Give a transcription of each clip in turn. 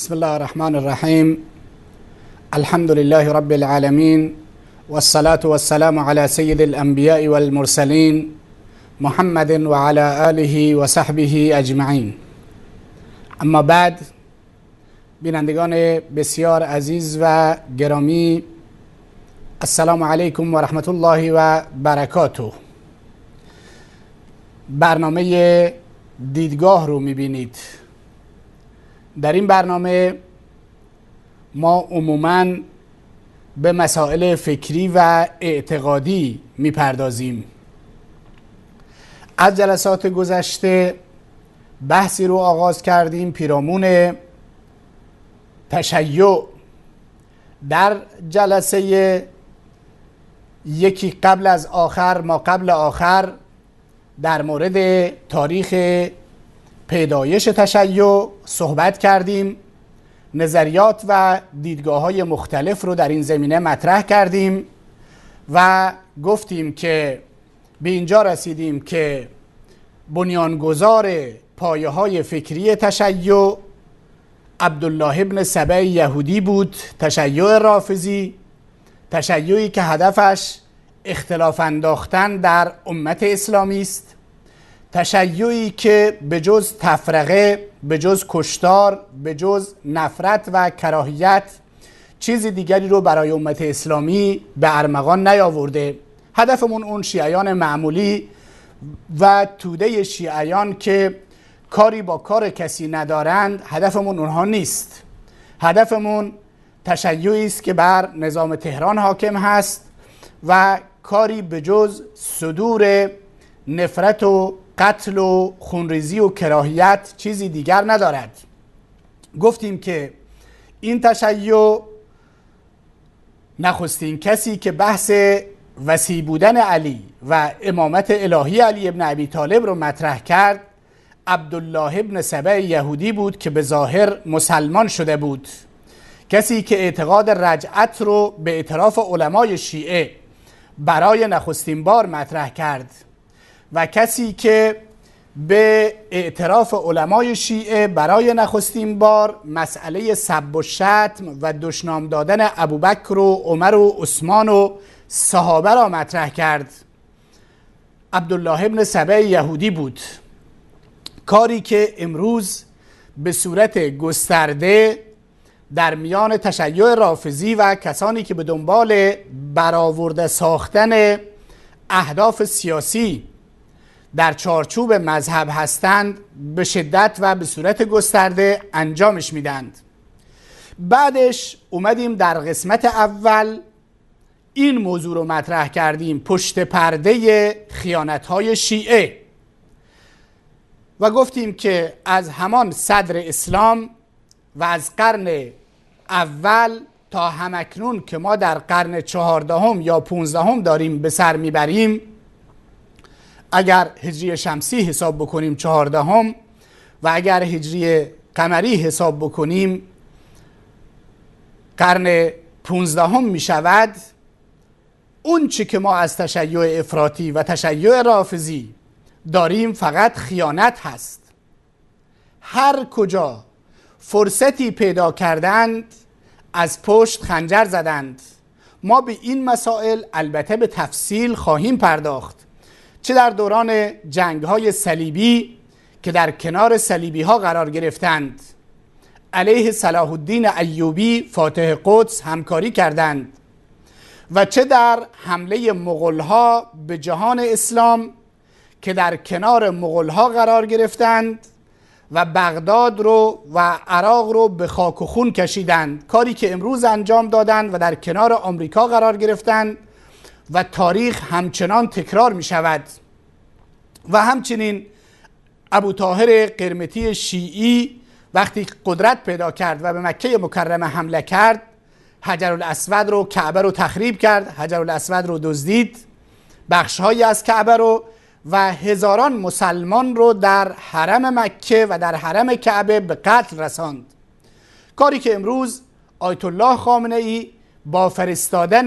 بسم الله الرحمن الرحیم. الحمد لله رب العالمین والصلاة والسلام على سید الانبیاء والمرسلین محمد وعلى آله و صحبه اجمعین. اما بعد، بینندگان بسیار عزیز و گرامی، السلام علیکم و رحمت الله و برکاته. برنامه دیدگاه رو میبینید. در این برنامه ما عموماً به مسائل فکری و اعتقادی میپردازیم. از جلسات گذشته بحثی رو آغاز کردیم پیرامون تشیع. در جلسه یکی قبل از آخر، ما قبل آخر، در مورد تاریخ پیدایش تشیع صحبت کردیم. نظریات و دیدگاه‌های مختلف رو در این زمینه مطرح کردیم و گفتیم که به اینجا رسیدیم که بنیانگذار پایه‌های فکری تشیع عبدالله ابن سبع یهودی بود. تشیع رافضی، تشیعی که هدفش اختلاف انداختن در امت اسلامی است، تشیعی که به جز تفرقه، به جز کشتار، به جز نفرت و کراهیت چیزی دیگری رو برای امت اسلامی به ارمغان نیاورده. هدفمون اون شیعیان معمولی و توده شیعیان که کاری با کار کسی ندارند، هدفمون اونها نیست. هدفمون تشیعی است که بر نظام تهران حاکم هست و کاری به جز صدور نفرت و قتل و خونریزی و کراهیت چیزی دیگر ندارد. گفتیم که این تشیع نخستین کسی که بحث وصی بودن علی و امامت الهی علی ابن ابی طالب رو مطرح کرد عبدالله ابن سبع یهودی بود که به ظاهر مسلمان شده بود. کسی که اعتقاد رجعت رو به اعتراف علمای شیعه برای نخستین بار مطرح کرد و کسی که به اعتراف علمای شیعه برای نخستین بار مسئله سب و شتم و دشنام دادن ابوبکر و عمر و عثمان و صحابه را مطرح کرد عبدالله ابن سبع یهودی بود. کاری که امروز به صورت گسترده در میان تشیع رافضی و کسانی که به دنبال برآورده ساختن اهداف سیاسی در چارچوب مذهب هستند به شدت و به صورت گسترده انجامش میدند. بعدش اومدیم در قسمت اول این موضوع رو مطرح کردیم، پشت پرده خیانت‌های شیعه، و گفتیم که از همان صدر اسلام و از قرن اول تا همکنون که ما در قرن 14 یا 15 داریم به سر میبریم، اگر هجری شمسی حساب بکنیم 14 و اگر هجری قمری حساب بکنیم قرن 15 می شود، اون چی که ما از تشیع افراطی و تشیع رافضی داریم فقط خیانت هست. هر کجا فرصتی پیدا کردند از پشت خنجر زدند. ما به این مسائل البته به تفصیل خواهیم پرداخت، چه در دوران جنگ‌های صلیبی که در کنار صلیبی ها قرار گرفتند، علیه صلاح الدین ایوبی فاتح قدس همکاری کردند، و چه در حمله مغول‌ها به جهان اسلام که در کنار مغول‌ها قرار گرفتند و بغداد رو و عراق رو به خاک و خون کشیدند، کاری که امروز انجام دادند و در کنار آمریکا قرار گرفتند و تاریخ همچنان تکرار می شود. و همچنین ابو طاهر قرمطی شیعی وقتی قدرت پیدا کرد و به مکه مکرمه حمله کرد، حجرالاسود رو، کعبه رو تخریب کرد، حجرالاسود رو دزدید، بخشهایی از کعبه رو، و هزاران مسلمان رو در حرم مکه و در حرم کعبه به قتل رساند. کاری که امروز آیت الله خامنه ای با فرستادن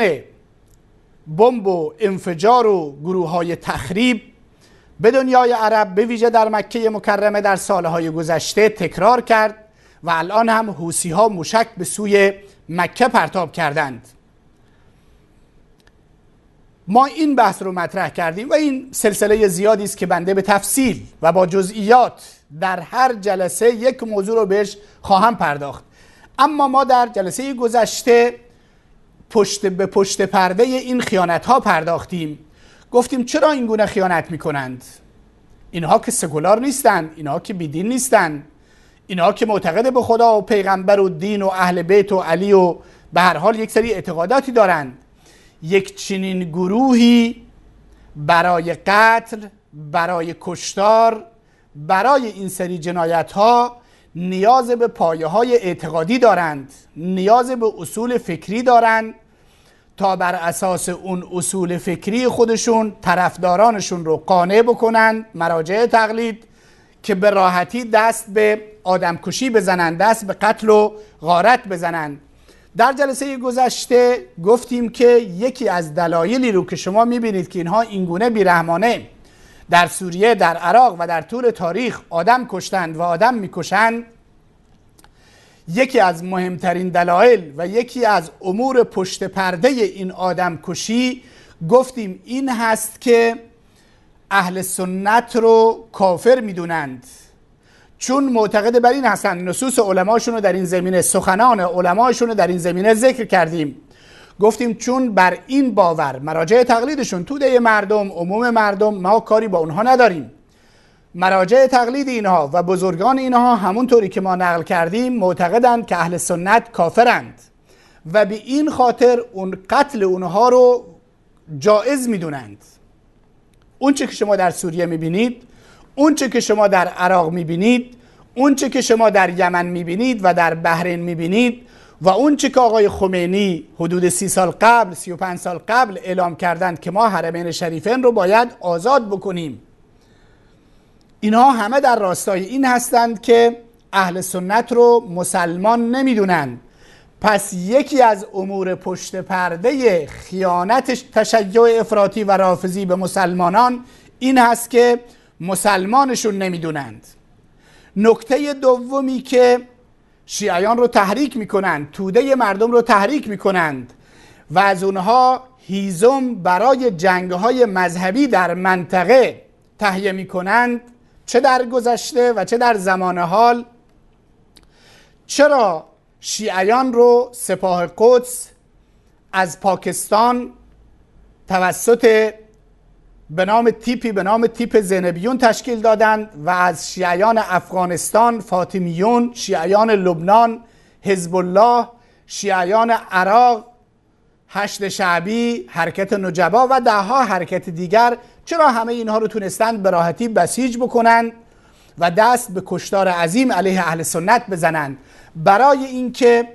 بمب و انفجار و گروه‌های تخریب به دنیای عرب، به ویژه در مکه مکرمه در سالهای گذشته تکرار کرد و الان هم حوثی ها موشک به سوی مکه پرتاب کردند. ما این بحث رو مطرح کردیم و این سلسله زیادی است که بنده به تفصیل و با جزئیات در هر جلسه یک موضوع رو بهش خواهم پرداخت. اما ما در جلسه گذشته به پشت پرده این خیانت ها پرداختیم. گفتیم چرا این گونه خیانت میکنند؟ اینها که سکولار نیستن، اینها که بیدین نیستن، اینها که معتقد به خدا و پیغمبر و دین و اهل بیت و علی و به هر حال یک سری اعتقاداتی دارند. یک چنین گروهی برای قتل، برای کشتار، برای این سری جنایت ها نیاز به پایه های اعتقادی دارند، نیاز به اصول فکری دارند تا بر اساس اون اصول فکری خودشون طرفدارانشون رو قانع بکنند مراجع تقلید که به راحتی دست به آدمکشی بزنند، دست به قتل و غارت بزنند. در جلسه گذشته گفتیم که یکی از دلایلی رو که شما میبینید که اینها اینگونه بیرحمانه در سوریه، در عراق و در طول تاریخ آدم کشتند و آدم میکشند، یکی از مهمترین دلایل و یکی از امور پشت پرده این آدم کشی گفتیم این هست که اهل سنت رو کافر میدونند، چون معتقد بر این هستند. نصوص علماشون رو در این زمینه، سخنان علماشون رو در این زمینه ذکر کردیم. گفتیم چون بر این باور مراجع تقلیدشون، توده مردم، عموم مردم، ما کاری با اونها نداریم. مراجع تقلید اینها و بزرگان اینها همونطوری که ما نقل کردیم معتقدند که اهل سنت کافرند و به این خاطر اون قتل اونها رو جایز میدونند. اون چه که شما در سوریه میبینید، اون چه که شما در عراق میبینید، اون چه که شما در یمن میبینید و در بحرین میبینید و اون چه که آقای خمینی حدود 30 سال قبل، 35 سال قبل اعلام کردند که ما حرمین شریفین رو باید آزاد بکنیم، اینها همه در راستای این هستند که اهل سنت رو مسلمان نمیدونن. پس یکی از امور پشت پرده خیانت تشیع افراطی و رافضی به مسلمانان این هست که مسلمانشون نمیدونند. نکته دومی که شیعیان رو تحریک میکنند، توده مردم رو تحریک میکنند و از اونها هیزم برای جنگهای مذهبی در منطقه تهیه میکنند، چه در گذشته و چه در زمان حال. چرا شیعیان رو سپاه قدس از پاکستان توسط به نام تیپ زینبیون تشکیل دادند و از شیعیان افغانستان فاطمیون، شیعیان لبنان حزب الله، شیعیان عراق حشد شعبی، حرکت نجبا و دهها حرکت دیگر، چرا همه اینها رو تونستند به راحتی بسیج بکنند و دست به کشتار عظیم علیه اهل سنت بزنند؟ برای اینکه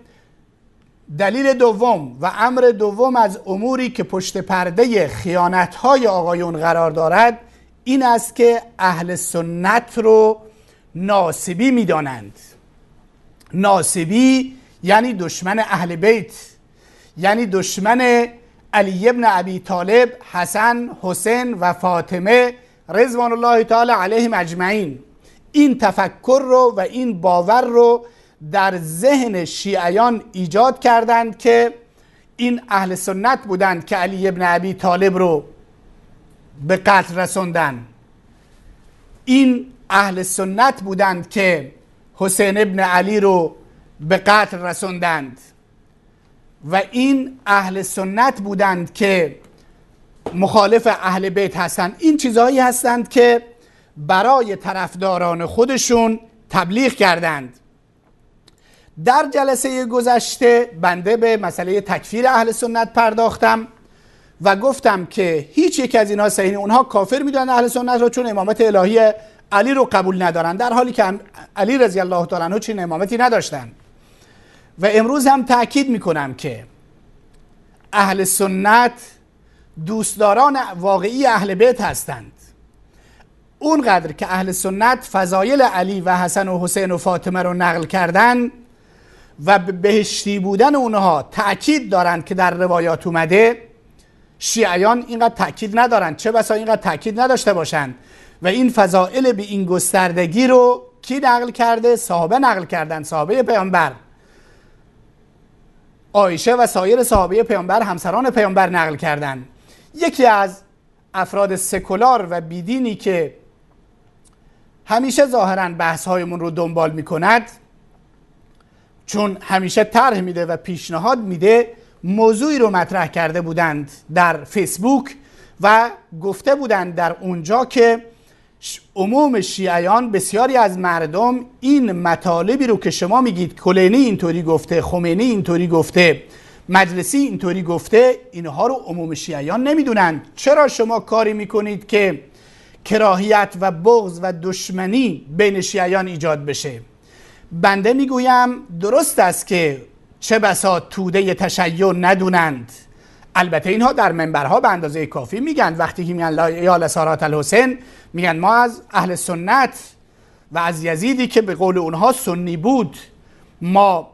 دلیل دوم و امر دوم از اموری که پشت پرده خیانت‌های آقایون قرار دارد این است که اهل سنت رو ناصبی می‌دانند. ناصبی یعنی دشمن اهل بیت، یعنی دشمن علی ابن ابی طالب، حسن، حسین و فاطمه رضوان الله تعالی علیهم اجمعین. این تفکر رو و این باور رو در ذهن شیعیان ایجاد کردند که این اهل سنت بودند که علی ابن ابی طالب رو به قتل رسوندن، این اهل سنت بودند که حسین ابن علی رو به قتل رسوندند و این اهل سنت بودند که مخالف اهل بیت هستند. این چیزهایی هستند که برای طرفداران خودشون تبلیغ کردند. در جلسه گذشته بنده به مسئله تکفیر اهل سنت پرداختم و گفتم که هیچ یک از اینها صحیح، اونها کافر میدونن اهل سنت رو چون امامت الهی علی رو قبول ندارن، در حالی که علی رضی الله تعالی عنه چنین امامتی نداشتن. و امروز هم تأکید میکنم که اهل سنت دوستداران واقعی اهل بیت هستند. اونقدر که اهل سنت فضایل علی و حسن و حسین و فاطمه رو نقل کردن و به بهشتی بودن اونها تأکید دارند که در روایات اومده، شیعیان اینقدر تأکید ندارند، چه بسا اینقدر تأکید نداشته باشند و این فضائل به این گستردگی رو کی نقل کرده؟ صحابه نقل کردن، صحابه پیامبر، عایشه و سایر صحابه پیامبر، همسران پیامبر نقل کردن. یکی از افراد سکولار و بیدینی که همیشه ظاهراً بحث‌هایمون رو دنبال می‌کند، چون همیشه طرح میده و پیشنهاد میده، موضوعی رو مطرح کرده بودند در فیسبوک و گفته بودند در اونجا که عموم شیعیان، بسیاری از مردم، این مطالبی رو که شما میگید کلینی اینطوری گفته، خمینی اینطوری گفته، مجلسی اینطوری گفته، اینها رو عموم شیعیان نمیدونند. چرا شما کاری میکنید که کراهیت و بغض و دشمنی بین شیعیان ایجاد بشه؟ بنده میگویم درست است که چه بسا توده تشیع ندونند. البته اینها در منبرها به اندازه کافی میگن، وقتی که میگن یا لسارات الحسین، میگن ما از اهل سنت و از یزیدی که به قول اونها سنی بود ما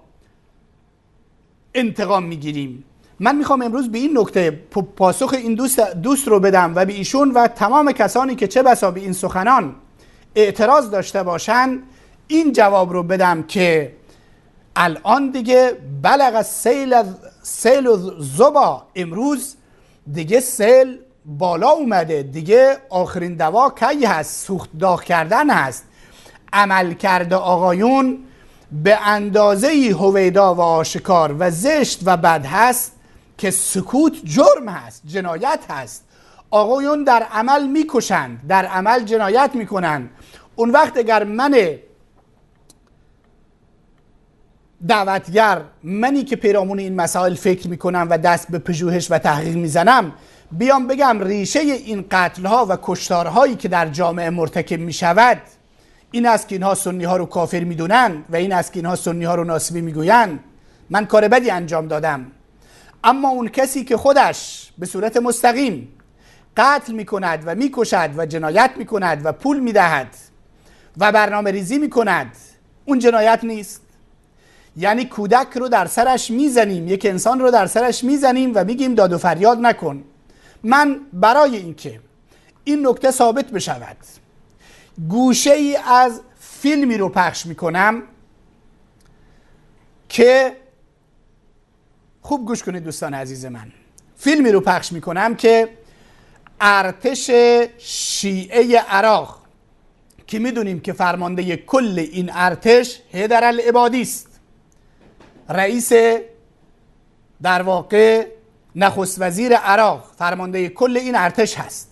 انتقام میگیریم. من میخوام امروز به این نکته پاسخ این دوست رو بدم و به ایشون و تمام کسانی که چه بسا به این سخنان اعتراض داشته باشن این جواب رو بدم که الان دیگه بلغ سیل زبا، امروز دیگه سیل بالا اومده، دیگه آخرین دوا کی هست؟ سوخت داغ کردن هست. عمل کرده آقایون به اندازه‌ای هویدا و آشکار و زشت و بد هست که سکوت جرم هست، جنایت هست. آقایون در عمل میکشند، در عمل جنایت میکنند. اون وقت اگر من دعوتگر، منی که پیرامون این مسائل فکر میکنم و دست به پژوهش و تحقیق میزنم، بیام بگم ریشه این قتلها و کشتارهایی که در جامعه مرتکب میشود این است که اینها سنی ها رو کافر میدونن و این است که اینها سنی ها رو ناسبی میگوین، من کار بدی انجام دادم. اما اون کسی که خودش به صورت مستقیم قتل میکند و میکشد و جنایت میکند و پول میدهد و برنامه ریزی میکند، اون جنایت نیست؟ یعنی کودک رو در سرش میزنیم، یک انسان رو در سرش میزنیم و میگیم داد و فریاد نکن. من برای اینکه این نکته ثابت بشود گوشه ای از فیلمی رو پخش میکنم که خوب گوش کنید دوستان عزیز من. فیلمی رو پخش میکنم که ارتش شیعه عراق که میدونیم که فرمانده کل این ارتش حیدر العبادی است، رئیس در واقع نخست وزیر عراق، فرمانده کل این ارتش هست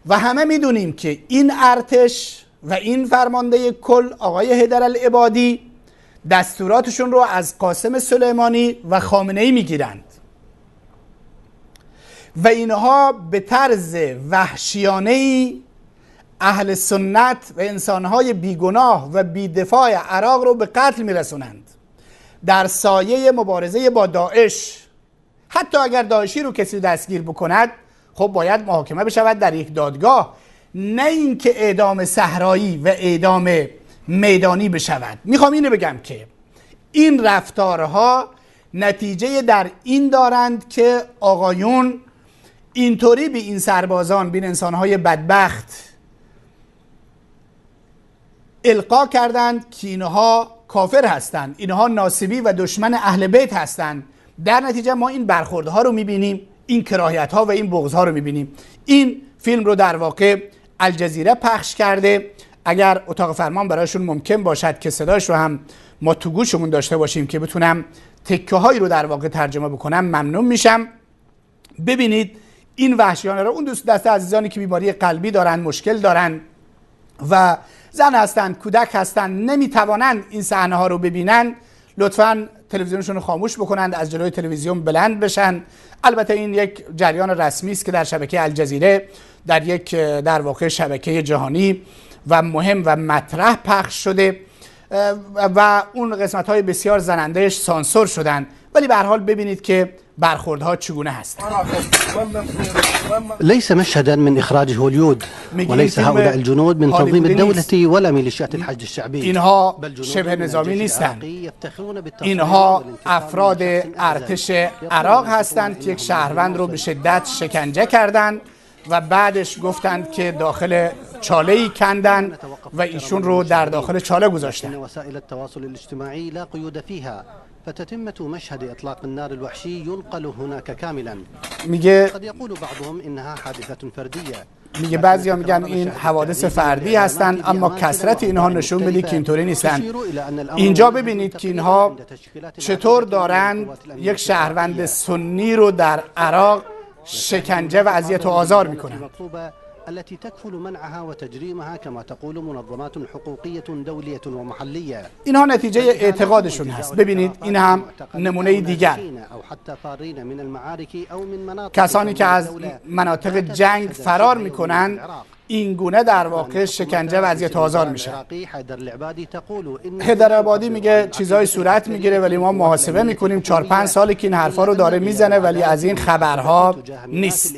و همه میدونیم که این ارتش و این فرمانده کل آقای حیدر العبادی دستوراتشون رو از قاسم سلیمانی و خامنه ای میگیرند و اینها به طرز وحشیانه‌ای اهل سنت و انسانهای بیگناه و بیدفاع عراق رو به قتل میرسونند در سایه مبارزه با داعش. حتی اگر داعشی رو کسی دستگیر بکند خب باید محاکمه بشود در یک دادگاه، نه اینکه اعدام صحرایی و اعدام میدانی بشود. میخوام اینو بگم که این رفتارها نتیجه در این دارند که آقایون اینطوری به این سربازان، به این انسانهای بدبخت القا کردند که اینها کافر هستند، اینها ناصبی و دشمن اهل بیت هستند. در نتیجه ما این برخوردها رو میبینیم، این کراهیت‌ها و این بغض‌ها رو میبینیم. این فیلم رو در واقع الجزیره پخش کرده. اگر اتاق فرمان برایشون ممکن باشد که صداش رو هم ما تو گوشمون داشته باشیم که بتونم تکه هایی رو در واقع ترجمه بکنم، ممنون میشم. ببینید این وحشیانه رو. اون دسته عزیزانی که بیماری قلبی دارن، مشکل دارن و زن هستن، کودک هستن، نمیتوانند این صحنه ها رو ببینن، لطفاً تلویزیونشون رو خاموش بکنند، از جلوی تلویزیون بلند بشن. البته این یک جریان رسمی است که در شبکه الجزیره، در یک در واقع شبکه جهانی و مهم و مطرح پخش شده و اون قسمت های بسیار زنندهش سانسور شدن، ولی به هر حال ببینید که برخوردها چگونه هست. ليس مشهدا من إخراج هوليود وليس هؤلاء الجنود من تنظيم الدولة ولا ميليشيات الحج الشعبي. اینها شبه نظامی نیستند، اینها افراد ارتش عراق هستند که یک شهروند رو به شدت شکنجه کردند و بعدش گفتند که داخل چاله‌ای کندن و ایشون رو در داخل چاله گذاشتن. وسائل التواصل الاجتماعي لا قيود فيها فتتمة مشهد إطلاق النار الوحشي ينقل هناك كاملا. میگه قد يقول بعضهم إنها حادثة فردية. میگه بعضیا میگن این حوادث فردی هستند، اما کثرت اینها نشون میده که اینطوری نیستن. اینجا ببینید که اینها چطور دارن یک شهروند سنی رو در عراق شکنجه و اذیت و آزار میکنن. التي تكفل منعها وتجريمها كما تقول منظمات حقوقية دولية ومحلية. اینها نتیجه اعتقادشون هست. ببینید این هم نمونه دیگر. کسانی که از مناطق جنگ فرار میکنن این گونه در واقع شکنجه و اذیت و آزار میشه. حیدرآبادی میگه چیزای صورت میگیره ولی ما محاسبه میکنیم 4-5 ساله که این حرفا رو داره میزنه ولی از این خبرها نیست.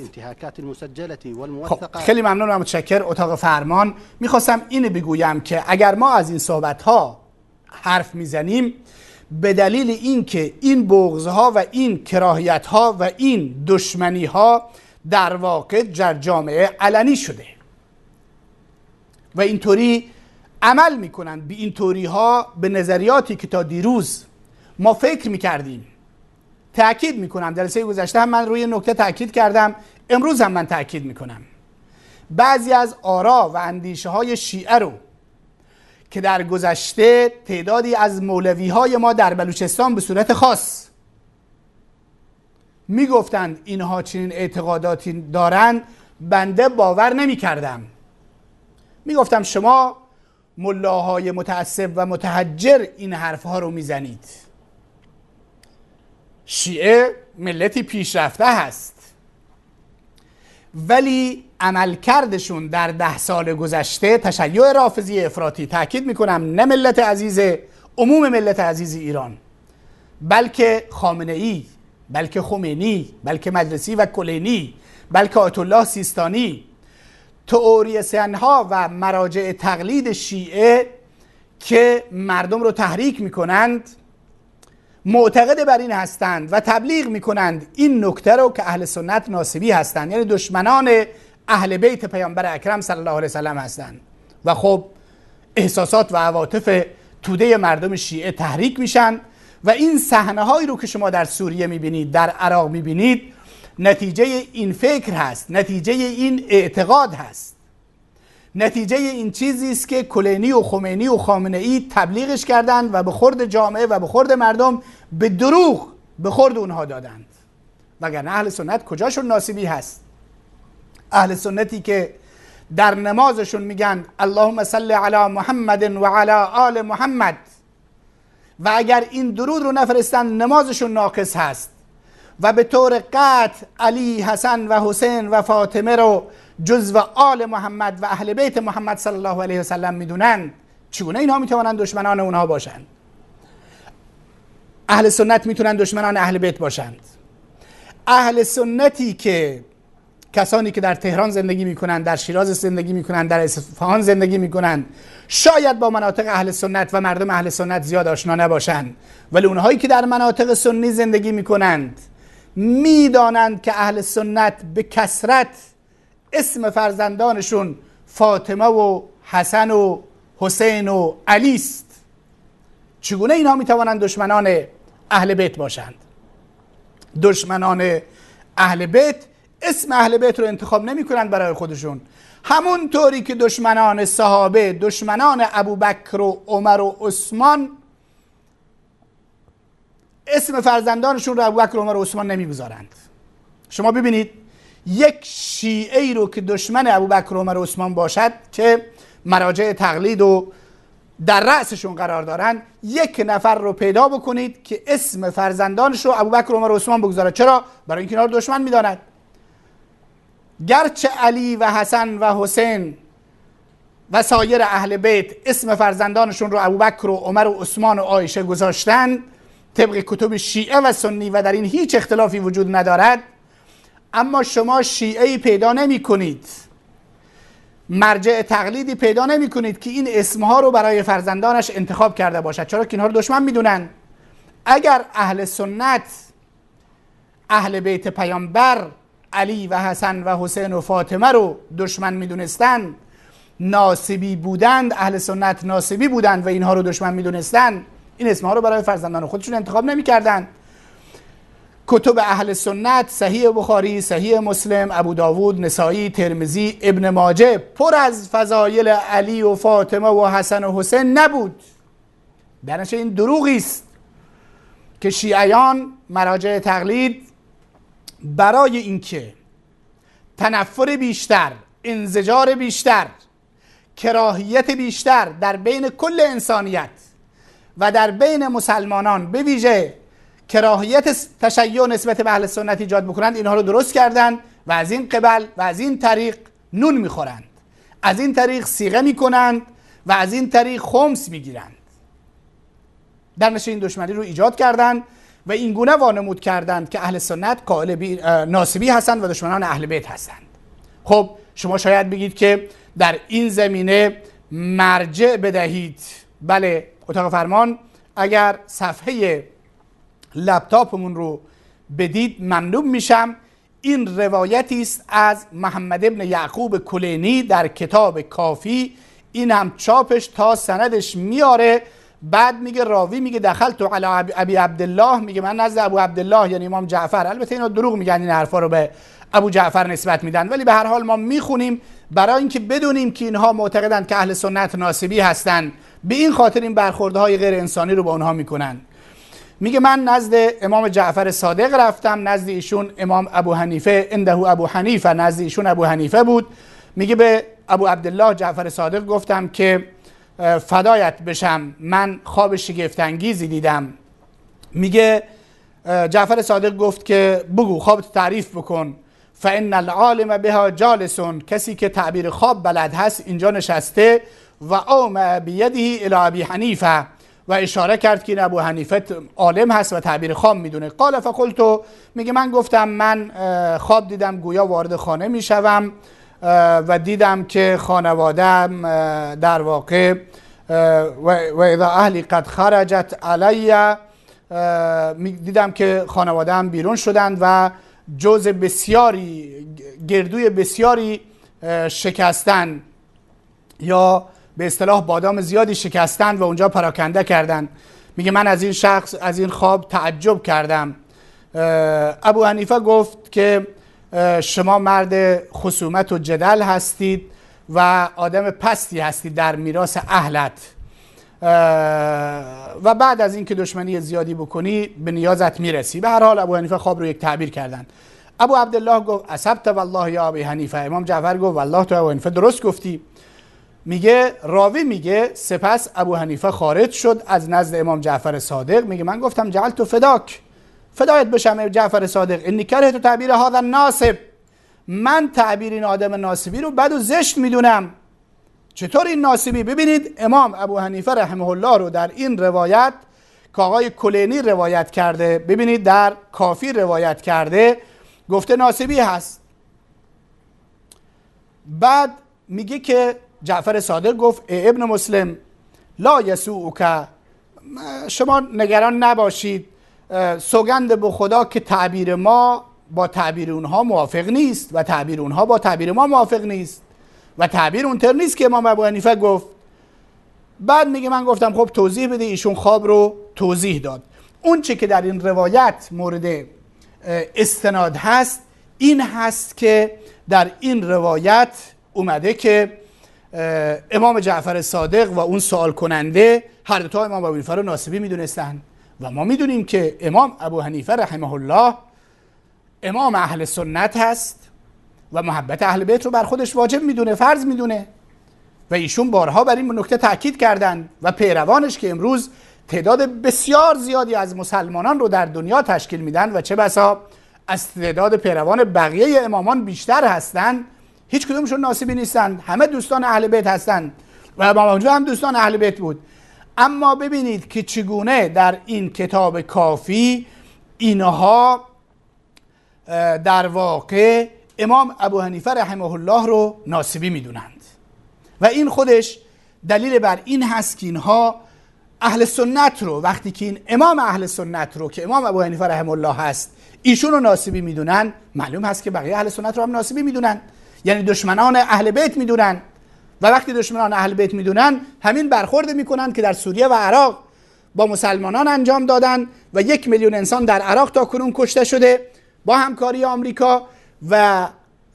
خب خیلی ممنون و متشکر اتاق فرمان. میخواستم اینو بگویم که اگر ما از این صحبت ها حرف میزنیم به دلیل اینکه این بغض‌ها و این کراهیت‌ها و این دشمنی‌ها در واقع در جامعه علنی شده و اینطوری عمل میکنند. به اینطوری ها به نظریاتی که تا دیروز ما فکر میکردیم تأکید میکنم. جلسه گذشته هم من روی نکته تأکید کردم، امروز هم من تأکید میکنم. بعضی از آرا و اندیشه های شیعه رو که در گذشته تعدادی از مولوی های ما در بلوچستان به صورت خاص میگفتند اینها چنین اعتقاداتی دارند، بنده باور نمیکردم. میگفتم شما ملاهای متعصب و متحجر این حرفها رو میزنید. شیعه ملتی پیشرفته هست ولی عملکردشون در 10 سال گذشته تشیع رافضی افراطی، تاکید میکنم نه ملت عزیز، عموم ملت عزیز ایران، بلکه خامنه‌ای، بلکه خمینی، بلکه مجلسی و کلینی، بلکه آیت الله سیستانی، تئوریسین ها و مراجع تقلید شیعه که مردم رو تحریک میکنند معتقد بر این هستند و تبلیغ میکنند این نکته رو که اهل سنت ناصبی هستند، یعنی دشمنان اهل بیت پیامبر اکرم صلی الله علیه وسلم هستند و خب احساسات و عواطف توده مردم شیعه تحریک میشن و این صحنه هایی رو که شما در سوریه میبینید، در عراق میبینید، نتیجه این فکر هست، نتیجه این اعتقاد هست، نتیجه این چیزی است که کلینی و خمینی و خامنه‌ای تبلیغش کردند و به خورد جامعه و به خورد مردم به دروغ به خورد اونها دادند. وگرنه اهل سنت کجاشون ناصبی هست؟ اهل سنتی که در نمازشون میگن اللهم صل علی محمد و علی آل محمد و اگر این درود رو نفرستن نمازشون ناقص هست و به طور قطع علی، حسن و حسین و فاطمه رو جزو آل محمد و اهل بیت محمد صلی الله علیه و سلم میدونن، چگونه اینها میتوانند دشمنان اونها باشند؟ اهل سنت میتونن دشمنان اهل بیت باشند. اهل سنتی که کسانی که در تهران زندگی میکنند، در شیراز زندگی میکنند، در اصفهان زندگی میکنند، شاید با مناطق اهل سنت و مردم اهل سنت زیاد آشنا نباشند، ولی اونهایی که در مناطق سنی زندگی میکنند میدانند که اهل سنت به کثرت اسم فرزندانشون فاطمه و حسن و حسین و علی است. چگونه اینها میتوانند دشمنان اهل بیت باشند؟ دشمنان اهل بیت اسم اهل بیت رو انتخاب نمی کنند برای خودشون، همون طوری که دشمنان صحابه، دشمنان ابوبکر و عمر و عثمان اسم فرزندانشون رو ابوبکر و عمر و عثمان نمیگذارند. شما ببینید یک شیعه‌ای رو که دشمن ابوبکر و عمر و عثمان باشد که مراجع تقلید و در رأسشون قرار دارن، یک نفر رو پیدا بکنید که اسم فرزندانش رو ابوبکر و عمر و عثمان بگذاره. چرا؟ برای اینکه اینا رو دشمن میداند. گرچه علی و حسن و حسین و سایر اهل بیت اسم فرزندانشون رو ابوبکر و عمر و عثمان و عایشه گذاشتن طبق کتب شیعه و سنی و در این هیچ اختلافی وجود ندارد، اما شما شیعه‌ای پیدا نمی کنید، مرجع تقلیدی پیدا نمی کنید که این اسمها رو برای فرزندانش انتخاب کرده باشد. چرا که اینها رو دشمن میدونن. اگر اهل سنت، اهل بیت پیامبر، علی و حسن و حسین و فاطمه رو دشمن میدونستند، ناصبی بودند، اهل سنت ناصبی بودند و اینها رو دشمن میدونستند، این اسمها رو برای فرزندان خودشون انتخاب نمیکردند. کتب اهل سنت، صحیح بخاری، صحیح مسلم، ابو داوود، نسائی، ترمذی، ابن ماجه پر از فضایل علی و فاطمه و حسن و حسین نبود. در نتیجه این دروغی است که شیعیان مراجع تقلید برای اینکه تنفر بیشتر، انزجار بیشتر، کراهیت بیشتر در بین کل انسانیت و در بین مسلمانان به ویژه کراهیت تشیع نسبت به اهل سنت ایجاد بکنند، اینها رو درست کردند و از این قبل و از این طریق نون میخورند، از این طریق صیغه میکنند و از این طریق خمس میگیرند. در نتیجه این دشمنی رو ایجاد کردند و این گونه وانمود کردند که اهل سنت قائل ناصبی هستند و دشمنان اهل بیت هستند. خب شما شاید بگید که در این زمینه مرجع بدهید. بله، اتاق فرمان اگر صفحه لپتاپمون رو بدید ممنون میشم. این روایتی است از محمد ابن یعقوب کلینی در کتاب کافی، این هم چاپش تا سندش میاره. بعد میگه راوی میگه دخلت علی ابی عبدالله، میگه من نزد ابو عبدالله یعنی امام جعفر، البته اینا دروغ میگن، این حرفا رو به ابو جعفر نسبت میدن، ولی به هر حال ما میخونیم برای اینکه بدونیم که اینها معتقدند که اهل سنت ناصبی هستند، به این خاطر این برخوردهای غیر انسانی رو با اونها میکنن. میگه من نزد امام جعفر صادق رفتم، نزد ایشون امام ابو حنیفه، عنده ابو حنیفه، نزد ایشون ابو حنیفه بود. میگه به ابو عبدالله جعفر صادق گفتم که فدایت بشم، من خواب شگفت انگیزی دیدم. میگه جعفر صادق گفت که بگو خوابت تعریف بکن. فان العالم بها جالسون، کسی که تعبیر خواب بلد هست اینجا نشسته. و اوم بیده الی ابی حنیفه، و اشاره کرد که این ابو حنیفه عالم هست و تعبیر خواب میدونه. قال فقلت، میگه من گفتم من خواب دیدم گویا وارد خانه میشوم و دیدم که خانواده‌ام در واقع و اذا اهلی قد خرجت علی، دیدم که خانواده‌ام بیرون شدند و جزء بسیاری، گردوی بسیاری شکستن، یا به اصطلاح بادام زیادی شکستن و اونجا پراکنده کردن. میگه من از این شخص، از این خواب تعجب کردم. ابو حنیفه گفت که شما مرد خصومت و جدل هستید و آدم پستی هستید در میراث اهلت و بعد از اینکه دشمنی زیادی بکنی به نیازت میرسی. به هر حال ابو حنیفه خواب رو یک تعبیر کردن. ابو عبدالله گفت اصبت والله یا ابی حنیفه، امام جعفر گفت والله تو ابو حنیفه درست گفتی. میگه راوی میگه سپس ابو حنیفه خارج شد از نزد امام جعفر صادق. میگه من گفتم جعلت فداک، فدایت بشم جعفر صادق، انی کرهت تعبیر هذا الناصب، من تعبیر این آدم ناصبی رو بد و زشت میدونم. چطور این ناصبی؟ ببینید امام ابو حنیفه رحمه الله رو در این روایت که آقای کلینی روایت کرده، ببینید در کافی روایت کرده، گفته ناصبی هست. بعد میگه که جعفر صادق گفت ای ابن مسلم لا یسوءک، شما نگران نباشید، سوگند به خدا که تعبیر ما با تعبیر اونها موافق نیست و تعبیر اونها با تعبیر ما موافق نیست و تعبیر اونطور نیست که امام ابو حنیفه گفت. بعد میگه من گفتم خب توضیح بده. ایشون خواب رو توضیح داد. اون چه که در این روایت مورد استناد هست این هست که در این روایت اومده که امام جعفر صادق و اون سوال کننده هر دو تا امام ابو حنیفه رو ناصبی میدونستن و ما میدونیم که امام ابو حنیفه رحمه الله امام اهل سنت هست و محبت اهل بیت رو بر خودش واجب میدونه، فرض میدونه و ایشون بارها بر این نکته تاکید کردند و پیروانش که امروز تعداد بسیار زیادی از مسلمانان رو در دنیا تشکیل میدن و چه بسا از تعداد پیروان بقیه امامان بیشتر هستند، هیچ کدومشون ناصبی نیستند، همه دوستان اهل بیت هستند و امام هم دوستان اهل بیت بود. اما ببینید که چگونه در این کتاب کافی اینها در واقع امام ابو حنیفه رحمه الله رو ناصبی میدونند و این خودش دلیل بر این هست که اینها اهل سنت رو، وقتی که این امام اهل سنت رو که امام ابو حنیفه رحمه الله هست ایشون رو ناصبی میدونن، معلوم هست که بقیه اهل سنت رو هم ناصبی میدونن، یعنی دشمنان اهل بیت میدونن. و وقتی دشمنان اهل بیت میدونن همین برخورد میکنن که در سوریه و عراق با مسلمانان انجام دادن و 1 میلیون انسان در عراق تا کنون کشته شده با همکاری آمریکا و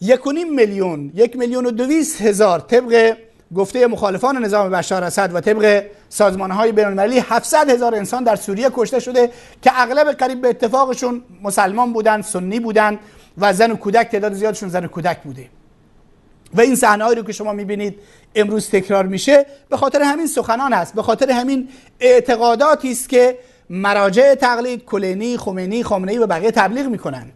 1.5 میلیون 1,200,000 طبق گفته مخالفان نظام بشار اسد و طبق سازمان‌های بین‌المللی 700,000 انسان در سوریه کشته شده که اغلب قریب به اتفاقشون مسلمان بودن، سنی بودن و زن و کودک، تعداد زیادشون زن و کودک بوده. و این صحنه‌هایی رو که شما می‌بینید امروز تکرار میشه به خاطر همین سخنان است، به خاطر همین اعتقاداتی است که مراجع تقلید کلینی، خمینی، خامنه‌ای و بقیه تبلیغ می‌کنند.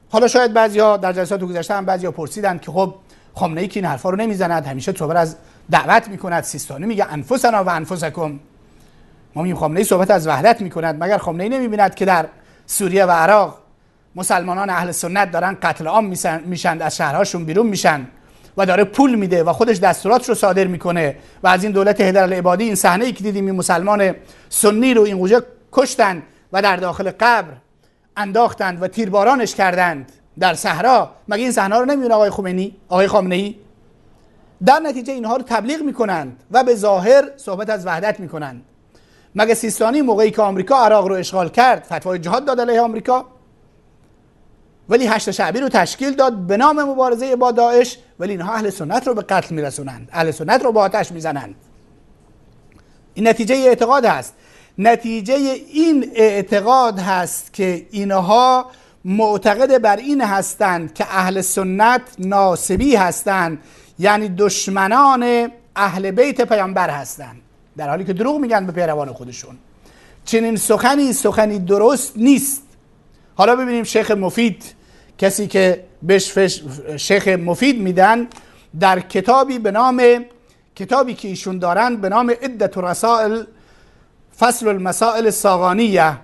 حالا شاید بعضیا در جلسات گذشته هم بعضیا پرسیدند که خب خامنه‌ای که این حرفا رو نمیزند، همیشه صحبت از دعوت میکند، سیستانی میگه انفسنا و انفسکم. ما میگیم خامنه‌ای صحبت از وحدت میکند، مگر خامنه‌ای نمیبیند که در سوریه و عراق مسلمانان اهل سنت دارن قتل عام میشن، از شهرهاشون بیرون میشن و داره پول میده و خودش دستورات رو صادر میکنه و از این دولت حیدرالعبادی این صحنه‌ای که دیدیم این مسلمان سنی رو این گوشه کشتن و در داخل قبر انداختند و تیربارانش کردند در صحرا، مگه این صحنه رو نمیبینه آقای خامنه‌ای؟ در نتیجه اینها رو تبلیغ میکنند و به ظاهر صحبت از وحدت میکنند. مگه سیستانی موقعی که آمریکا عراق رو اشغال کرد فتوای جهاد داد علیه آمریکا؟ ولی هشت شعبی رو تشکیل داد به نام مبارزه با داعش، ولی اینها اهل سنت رو به قتل میرسونند، اهل سنت رو با آتش میزنند. این نتیجه اعتقاد هست. نتیجه این اعتقاد هست که اینها معتقد بر این هستند که اهل سنت ناصبی هستند، یعنی دشمنان اهل بیت پیامبر هستند، در حالی که دروغ میگن به پیروان خودشون. چنین سخنی درست نیست. حالا ببینیم شیخ مفید، کسی که بهش شیخ مفید میدن، در کتابی به نام، کتابی که ایشون دارن به نام عدة رسائل فصل المسائل الصاغانیه،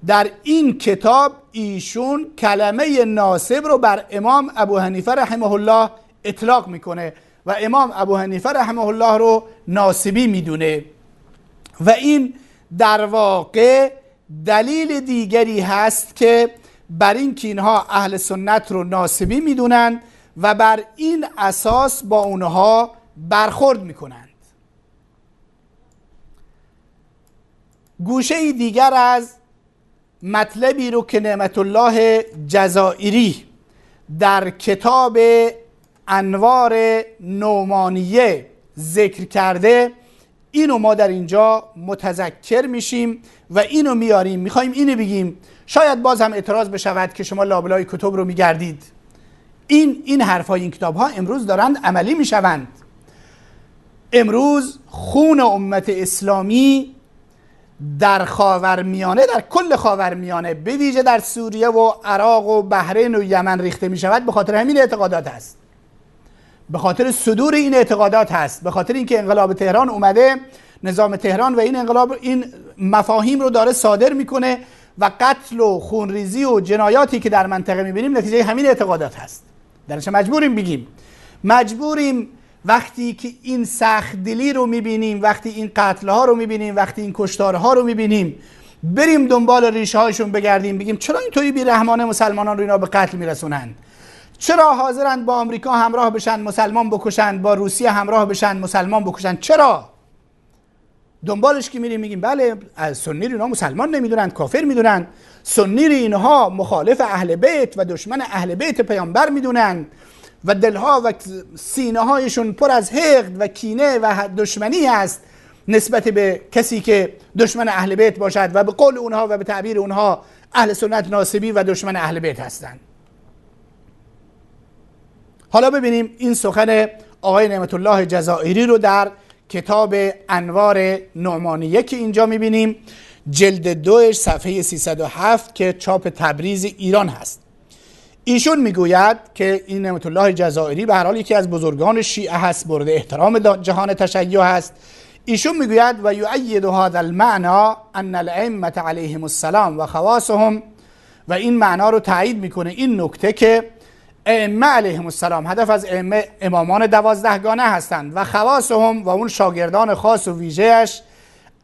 در این کتاب ایشون کلمه ناصب رو بر امام ابو حنیفه رحمه الله اطلاق میکنه و امام ابو حنیفه رحمه الله رو ناصبی میدونه و این در واقع دلیل دیگری هست که بر این که اینها اهل سنت رو ناصبی میدونند و بر این اساس با اونها برخورد میکنند. گوشه دیگر از مطلبی رو که نعمت الله جزائری در کتاب انوار نعمانیه ذکر کرده، اینو ما در اینجا متذکر میشیم و اینو میاریم، میخوایم اینو بگیم. شاید باز هم اعتراض بشود که شما لابلای کتب رو میگردید. این حرفای این کتاب ها امروز دارند عملی میشوند. امروز خون امت اسلامی در خاورمیانه، در کل خاورمیانه، به ویژه در سوریه و عراق و بحرین و یمن ریخته می شود به خاطر همین اعتقادات است، به خاطر صدور این اعتقادات هست، به خاطر اینکه انقلاب تهران اومده، نظام تهران و این انقلاب این مفاهیم رو داره صادر میکنه و قتل و خونریزی و جنایاتی که در منطقه میبینیم نتیجه همین اعتقادات هست. درش مجبوریم بگیم، مجبوریم وقتی که این سخت دلی رو میبینیم، وقتی این قتل ها رو میبینیم، وقتی این کشتار ها رو میبینیم، بریم دنبال ریشه هاشون بگردیم، بگیم چرا اینطوری بی‌رحمانه مسلمانان رو اینا به قتل میرسونند؟ چرا حاضرند با آمریکا همراه بشن مسلمان بکشند، با روسیه همراه بشن مسلمان بکشند؟ چرا؟ دنبالش که میریم میگیم بله از سنی رو اینا مسلمان نمیدونن، کافر میدونن، سنی رو اینها مخالف اهل بیت و دشمن اهل بیت پیامبر میدونن و دلها و سینه هایشون پر از حقد و کینه و دشمنی است نسبت به کسی که دشمن اهل بیت باشد و به قول اونها و به تعبیر اونها اهل سنت ناصبی و دشمن اهل بیت هستند. حالا ببینیم این سخن آقای نعمت الله جزائری رو در کتاب انوار نعمانیه که اینجا میبینیم، جلد 2 صفحه 307 که چاپ تبریز ایران هست. ایشون میگوید که این نعمت الله جزائری به هر حال یکی از بزرگان شیعه هست، مورد احترام جهان تشیع هست. ایشون میگوید و یؤید هذا المعنى ان الائمه علیهم السلام و خواصهم، و این معنا رو تایید میکنه این نکته که ائمه علیهم السلام، هدف از ائمه امامان 12گانه هستند، و خواصهم و اون شاگردان خاص و ویژه‌اش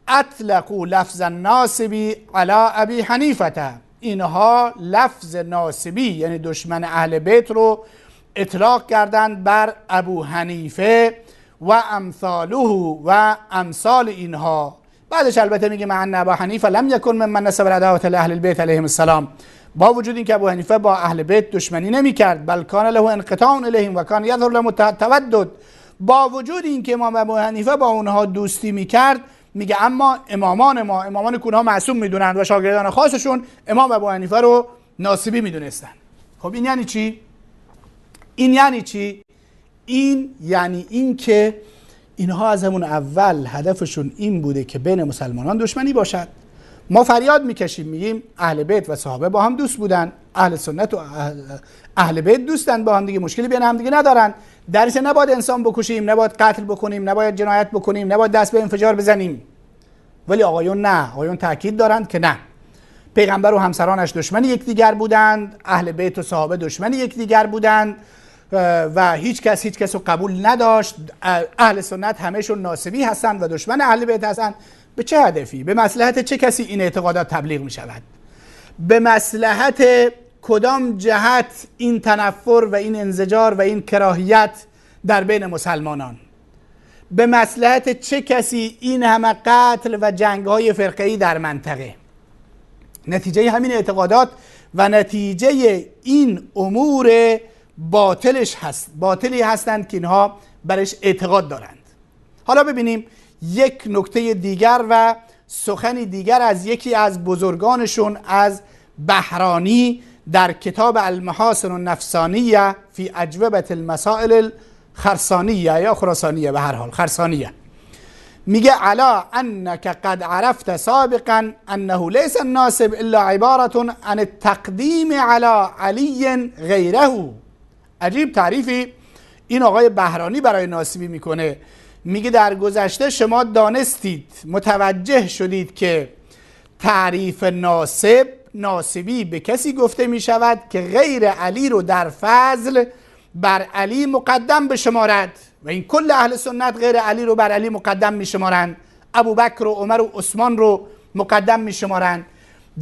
اطلقوا لفظ الناصبی علی ابی حنیفه، اینها لفظ ناصبی یعنی دشمن اهل بیت رو اطلاق کردند بر ابو حنیفه و امثاله و امثال اینها. بعدش البته میگه مع ان ابا حنیفه لم یکن ممن نسب العداوه لاهل البیت علیهم السلام، با وجود اینکه ابو حنیفه با اهل بیت دشمنی نمیکرد، بل کان له انقطاع الیهم و کان یظهر له تودد، با وجود اینکه امام ابو حنیفه با اونها دوستی میکرد، میگه اما امامان کونها معصوم میدونن و شاگردان خاصشون امام ابو حنیفه رو ناصبی میدونستن. خب این یعنی چی؟ این یعنی این که اینها از همون اول هدفشون این بوده که بین مسلمانان دشمنی باشد. ما فریاد میکشیم میگیم اهل بیت و صحابه با هم دوست بودن، اهل سنت و اهل بیت دوستن با هم دیگه، مشکلی بین هم دیگه ندارن، درش نباید انسان بکشیم، نباید قتل بکنیم، نباید جنایت بکنیم، نباید دست به انفجار بزنیم. ولی آقایون نه، آقایون تاکید دارند که نه، پیغمبر و همسرانش دشمن یکدیگر بودند، اهل بیت و صحابه دشمن یکدیگر بودند و هیچ کس رو قبول نداشت. اهل سنت همهشون ناصبی هستند و دشمن اهل بیت هستند. به چه هدفی؟ به مصلحت چه کسی این اعتقادات تبلیغ می شود؟ به مصلحت کدام جهت این تنفر و این انزجار و این کراهیت در بین مسلمانان؟ به مصلحت چه کسی این همه قتل و جنگ‌های فرقه‌ای در منطقه؟ نتیجه همین اعتقادات و نتیجه این امور باطلی هستند که اینها برش اعتقاد دارند. حالا ببینیم یک نکته دیگر و سخنی دیگر از یکی از بزرگانشون، از بهرانی، در کتاب المحاسن النفسانیه فی اجوبة المسائل الخرسانیه یا خراسانیه، به هر حال خرسانیه، میگه علا انک قد عرفت سابقا انه لیس الناصب الا عبارة عن التقدیم علی علی غیره. عجیب تعریفی این آقای بهرانی برای ناصبی میکنه. میگه در گذشته شما دانستید، متوجه شدید که تعریف ناصبی به کسی گفته میشود که غیر علی رو در فضل بر علی مقدم بشمارد و این کل اهل سنت غیر علی رو بر علی مقدم میشمارند، ابو بکر و عمر و عثمان رو مقدم میشمارند.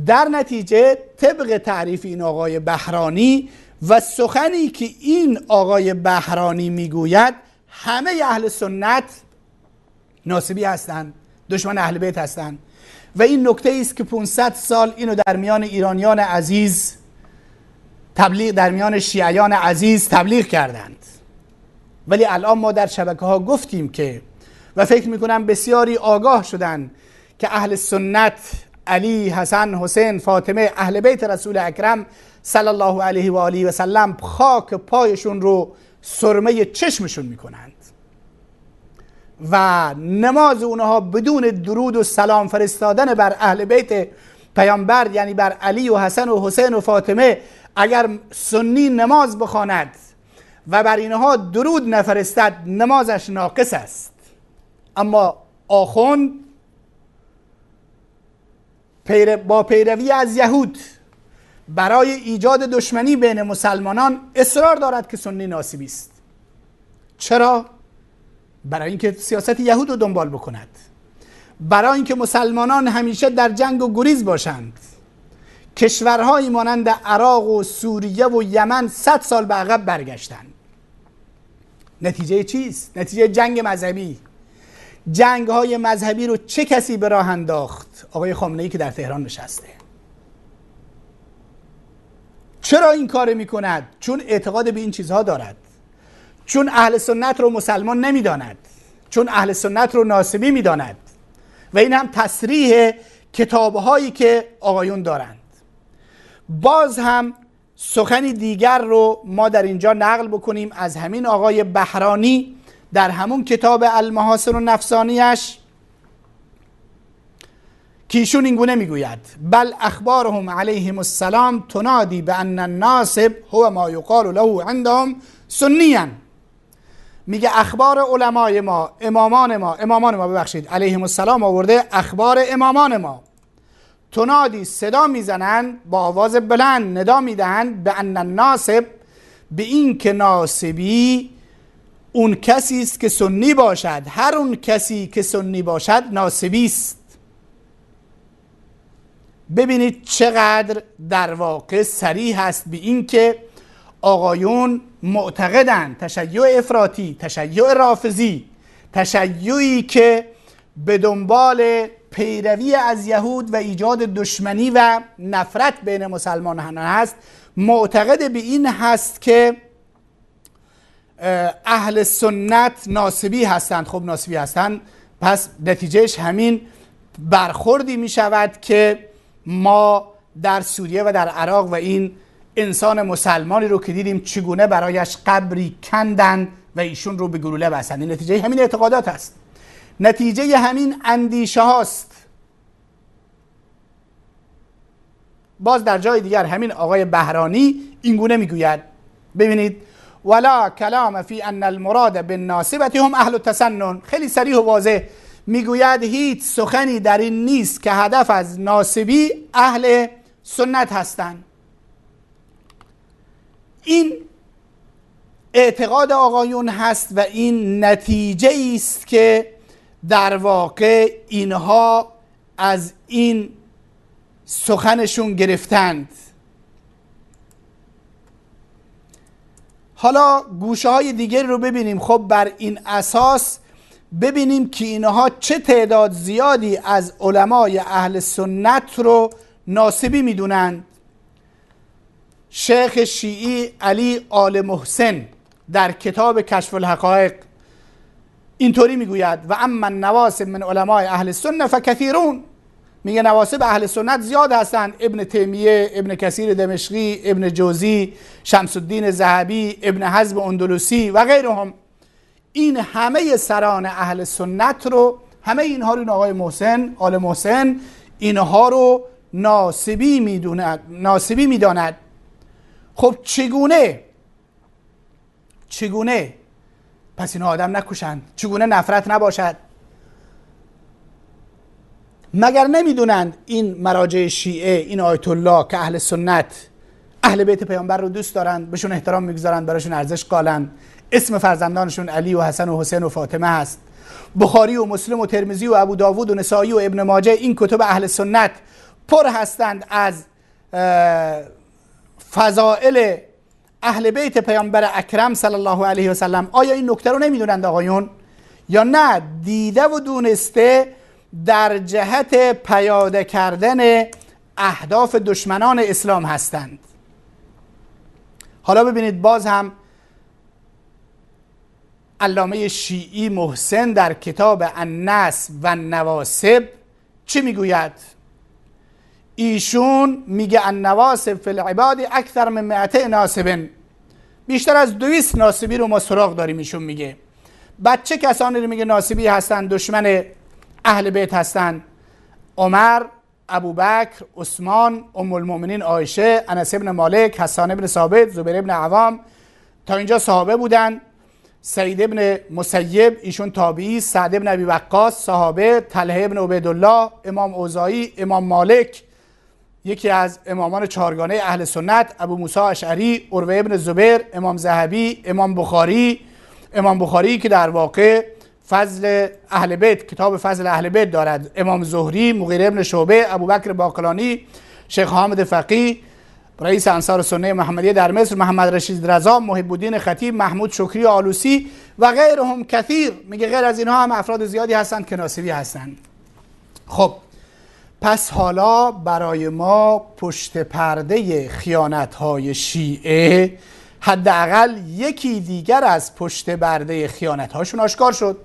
در نتیجه طبق تعریف این آقای بهرانی و سخنی که این آقای بهرانی میگوید، همه اهل سنت ناصبی هستند، دشمن اهل بیت هستند و این نکته است که 500 سال اینو در میان ایرانیان عزیز تبلیغ، در میان شیعیان عزیز تبلیغ کردند. ولی الان ما در شبکه ها گفتیم که و فکر میکنم بسیاری آگاه شدن که اهل سنت علی، حسن، حسین، فاطمه، اهل بیت رسول اکرم صلی الله علیه و آله و سلم خاک پایشون رو سرمه چشمشون میکنند و نماز اونها بدون درود و سلام فرستادن بر اهل بیت پیامبر، یعنی بر علی و حسن و حسین و فاطمه، اگر سنی نماز بخواند و بر اینها درود نفرستد نمازش ناقص است. اما آخوند با پیروی از یهود برای ایجاد دشمنی بین مسلمانان اصرار دارد که سنی ناصبی است. چرا؟ برای اینکه سیاست یهود رو دنبال بکند، برای اینکه مسلمانان همیشه در جنگ و گریز باشند. کشورهایی مانند عراق و سوریه و یمن 100 سال به عقب برگشتند. نتیجه چیست؟ نتیجه جنگ مذهبی. جنگ های مذهبی رو چه کسی به راه انداخت؟ آقای خامنه‌ای که در تهران نشسته. چرا این کار میکند؟ چون اعتقاد به این چیزها دارد، چون اهل سنت رو مسلمان نمیداند، چون اهل سنت رو ناصبی میداند و این هم تصریح کتابهایی که آقایون دارند. باز هم سخنی دیگر رو ما در اینجا نقل بکنیم از همین آقای بهرانی در همون کتاب المحاسن النفسانیش که ایشون اینگونه میگوید: بل اخبارهم علیهم السلام تنادی بان الناصب هو ما یقال له عندهم سنیا. میگه اخبار علمای ما، امامان ما ببخشید علیهم السلام آورده اخبار امامان ما، تنادی صدا میزنند با آواز بلند، ندا میدهند به ان الناصب، به این که ناصبی اون کسی است که سنی باشد، هر اون کسی که سنی باشد ناصبی است. ببینید چقدر در واقع صریح است به این که آقایون معتقدند تشیع افراطی، تشیع رافضی، تشیعی که به دنبال پیروی از یهود و ایجاد دشمنی و نفرت بین مسلمانان هست، معتقد به این هست که اهل سنت ناصبی هستند. خب ناصبی هستند، پس نتیجهش همین برخوردی می شود که ما در سوریه و در عراق و این انسان مسلمانی رو که دیدیم چگونه برایش قبری کندن و ایشون رو به گلوله بستند. این نتیجه همین اعتقادات است، نتیجه همین اندیشه هاست. باز در جای دیگر همین آقای بهرانی اینگونه میگوید، ببینید ولا کلام فی ان المراد بالناصبه هم اهل التسنن. خیلی صریح و واضح میگوید هیچ سخنی در این نیست که هدف از ناصبی اهل سنت هستند. این اعتقاد آقایون هست و این نتیجه است که در واقع اینها از این سخنشون گرفتند. حالا گوشه های دیگر رو ببینیم. خب بر این اساس ببینیم که اینها چه تعداد زیادی از علمای اهل سنت رو ناصبی میدونند. شیخ شیعی علی آل محسن در کتاب کشف الحقایق اینطوری میگوید و اما النواسب من علمای اهل سنت فکثیرون. میگه نواسب اهل سنت زیاد هستند. ابن تیمیه، ابن کثیر دمشقی، ابن جوزی، شمس الدین ذهبی، ابن حزم اندلسی و غیرهم. این همه سران اهل سنت رو، همه اینها رو آقای محسن، آل محسن، اینها رو ناصبی میداند. خب چگونه پس اینها آدم نکشند؟ چگونه نفرت نباشد؟ مگر نمیدونند این مراجع شیعه، این آیت الله که اهل سنت اهل بیت پیامبر رو دوست دارند، بهشون احترام میگذارند، براشون ارزش قائلند، اسم فرزندانشون علی و حسن و حسین و فاطمه هست. بخاری و مسلم و ترمذی و ابو داوود و نسائی و ابن ماجه، این کتب اهل سنت پر هستند از فضائل اهل بیت پیامبر اکرم صلی الله علیه و سلم. آیا این نکته رو نمیدونند آقایون؟ یا نه دیده و دونسته در جهت پیاده کردن اهداف دشمنان اسلام هستند؟ حالا ببینید باز هم علامه شیعی محسن در کتاب النصب و النواسب چی میگوید؟ ایشون میگه النواسب فی العباد اکثر من 200 ناصب، بیشتر از 200 ناصبی رو ما سراغ داریم. ایشون میگه بچه کسانی رو میگه ناصبی هستن، دشمن اهل بیت هستن: عمر، ابوبکر، عثمان، ام المؤمنین عایشه، انس ابن مالک، حسان ابن ثابت، زبیر ابن عوام. تا اینجا صحابه بودن. سعید ابن مسیب ایشون تابعی، سعد ابن ابی وقاص صحابه، طلحه ابن عبیدالله، امام اوزاعی، امام مالک یکی از امامان چهارگانه اهل سنت، ابو موسی اشعری، عروه ابن زبیر، امام ذهبی، امام بخاری که در واقع فضل اهل بیت، کتاب فضل اهل بیت دارد، امام زهری، مغیره ابن شعبه، ابوبکر باقلانی، شیخ حامد فقیه، رئیس انصار سنه محمدیه در مصر، محمد رشید رضا، محب الدین خطیب، محمود شکری آلوسی و غیرهم کثیر. میگه غیر از اینها هم افراد زیادی هستند که ناصبی هستند. خب پس حالا برای ما پشت پرده خیانت‌های شیعه حداقل یکی دیگر از پشت پرده خیانت‌هاشون آشکار شد.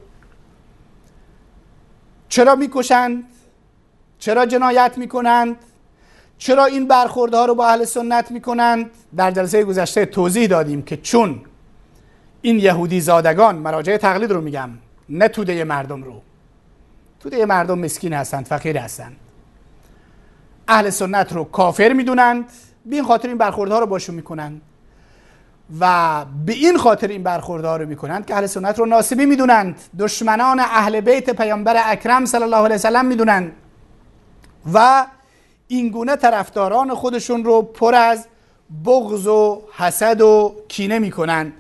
چرا میکشند؟ چرا جنایت میکنند؟ چرا این برخوردها رو با اهل سنت میکنند؟ در جلسه گذشته توضیح دادیم که چون این یهودی زادگان، مراجع تقلید رو میگم، نه توده مردم رو، توده مردم مسکین هستند، فقیر هستند، اهل سنت رو کافر میدونند، به این خاطر این برخوردها رو باشون میکنند و به این خاطر این برخوردها رو میکنند که اهل سنت رو ناصبی میدونند، دشمنان اهل بیت پیامبر اکرم صلی الله علیه وسلم میدونند و این گونه طرفداران خودشون رو پر از بغض و حسد و کینه میکنند.